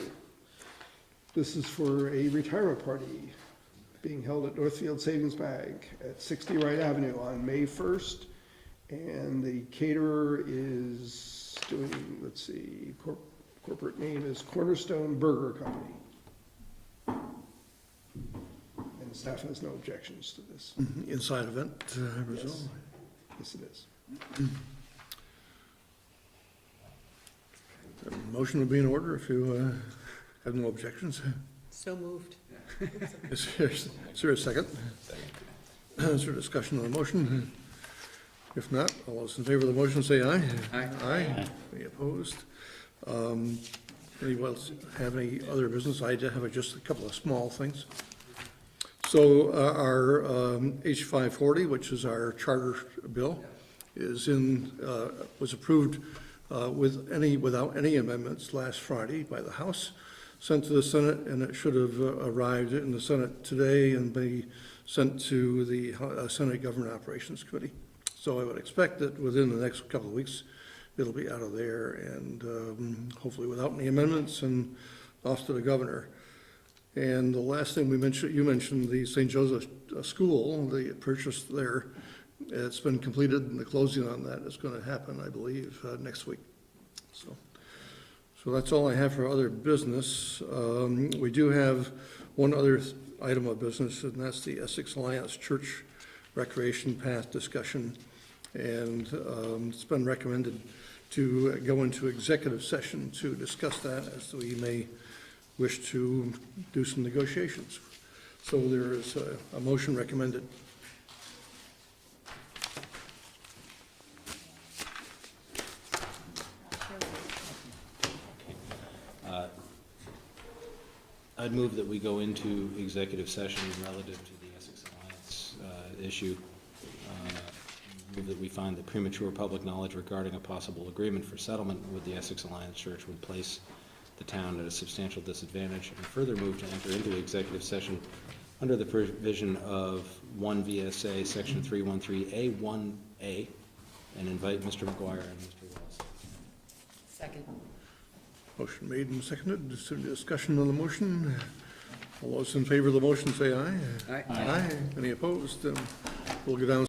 Speaker 16: This is for a retirement party being held at Northfield Savings Bank at 60 Wright Avenue on May 1st. And the caterer is doing, let's see, corporate name is Cornerstone Burger Company. And the staff has no objections to this.
Speaker 2: Inside event, I presume.
Speaker 16: Yes, it is.
Speaker 2: Motion would be in order if you have no objections.
Speaker 8: So moved.
Speaker 2: Is there a second? Is there discussion on the motion? If not, all those in favor of the motion say aye. Aye. Any opposed? Anyone else have any other business? I have just a couple of small things. So our H540, which is our charter bill, was approved without any amendments last Friday by the House, sent to the Senate, and it should have arrived in the Senate today and be sent to the Senate Government Operations Committee. So I would expect that within the next couple of weeks, it'll be out of there and hopefully without any amendments and off to the governor. And the last thing you mentioned the St. Joseph School, the purchase there. It's been completed and the closing on that is going to happen, I believe, next week. So that's all I have for other business. We do have one other item of business, and that's the Essex Alliance Church Recreation Path discussion. And it's been recommended to go into executive session to discuss that, as we may wish to do some negotiations. So there is a motion recommended.
Speaker 6: I'd move that we go into executive session relative to the Essex Alliance issue. Move that we find that premature public knowledge regarding a possible agreement for settlement with the Essex Alliance Church would place the town at a substantial disadvantage, and further move to enter into executive session under the provision of 1 VSA, Section 313A1A, and invite Mr. McGuire and Mr. Wells.
Speaker 8: Second.
Speaker 2: Motion made and seconded. Is there any discussion on the motion? All those in favor of the motion say aye.
Speaker 3: Aye.
Speaker 2: Aye. Any opposed? Then we'll go down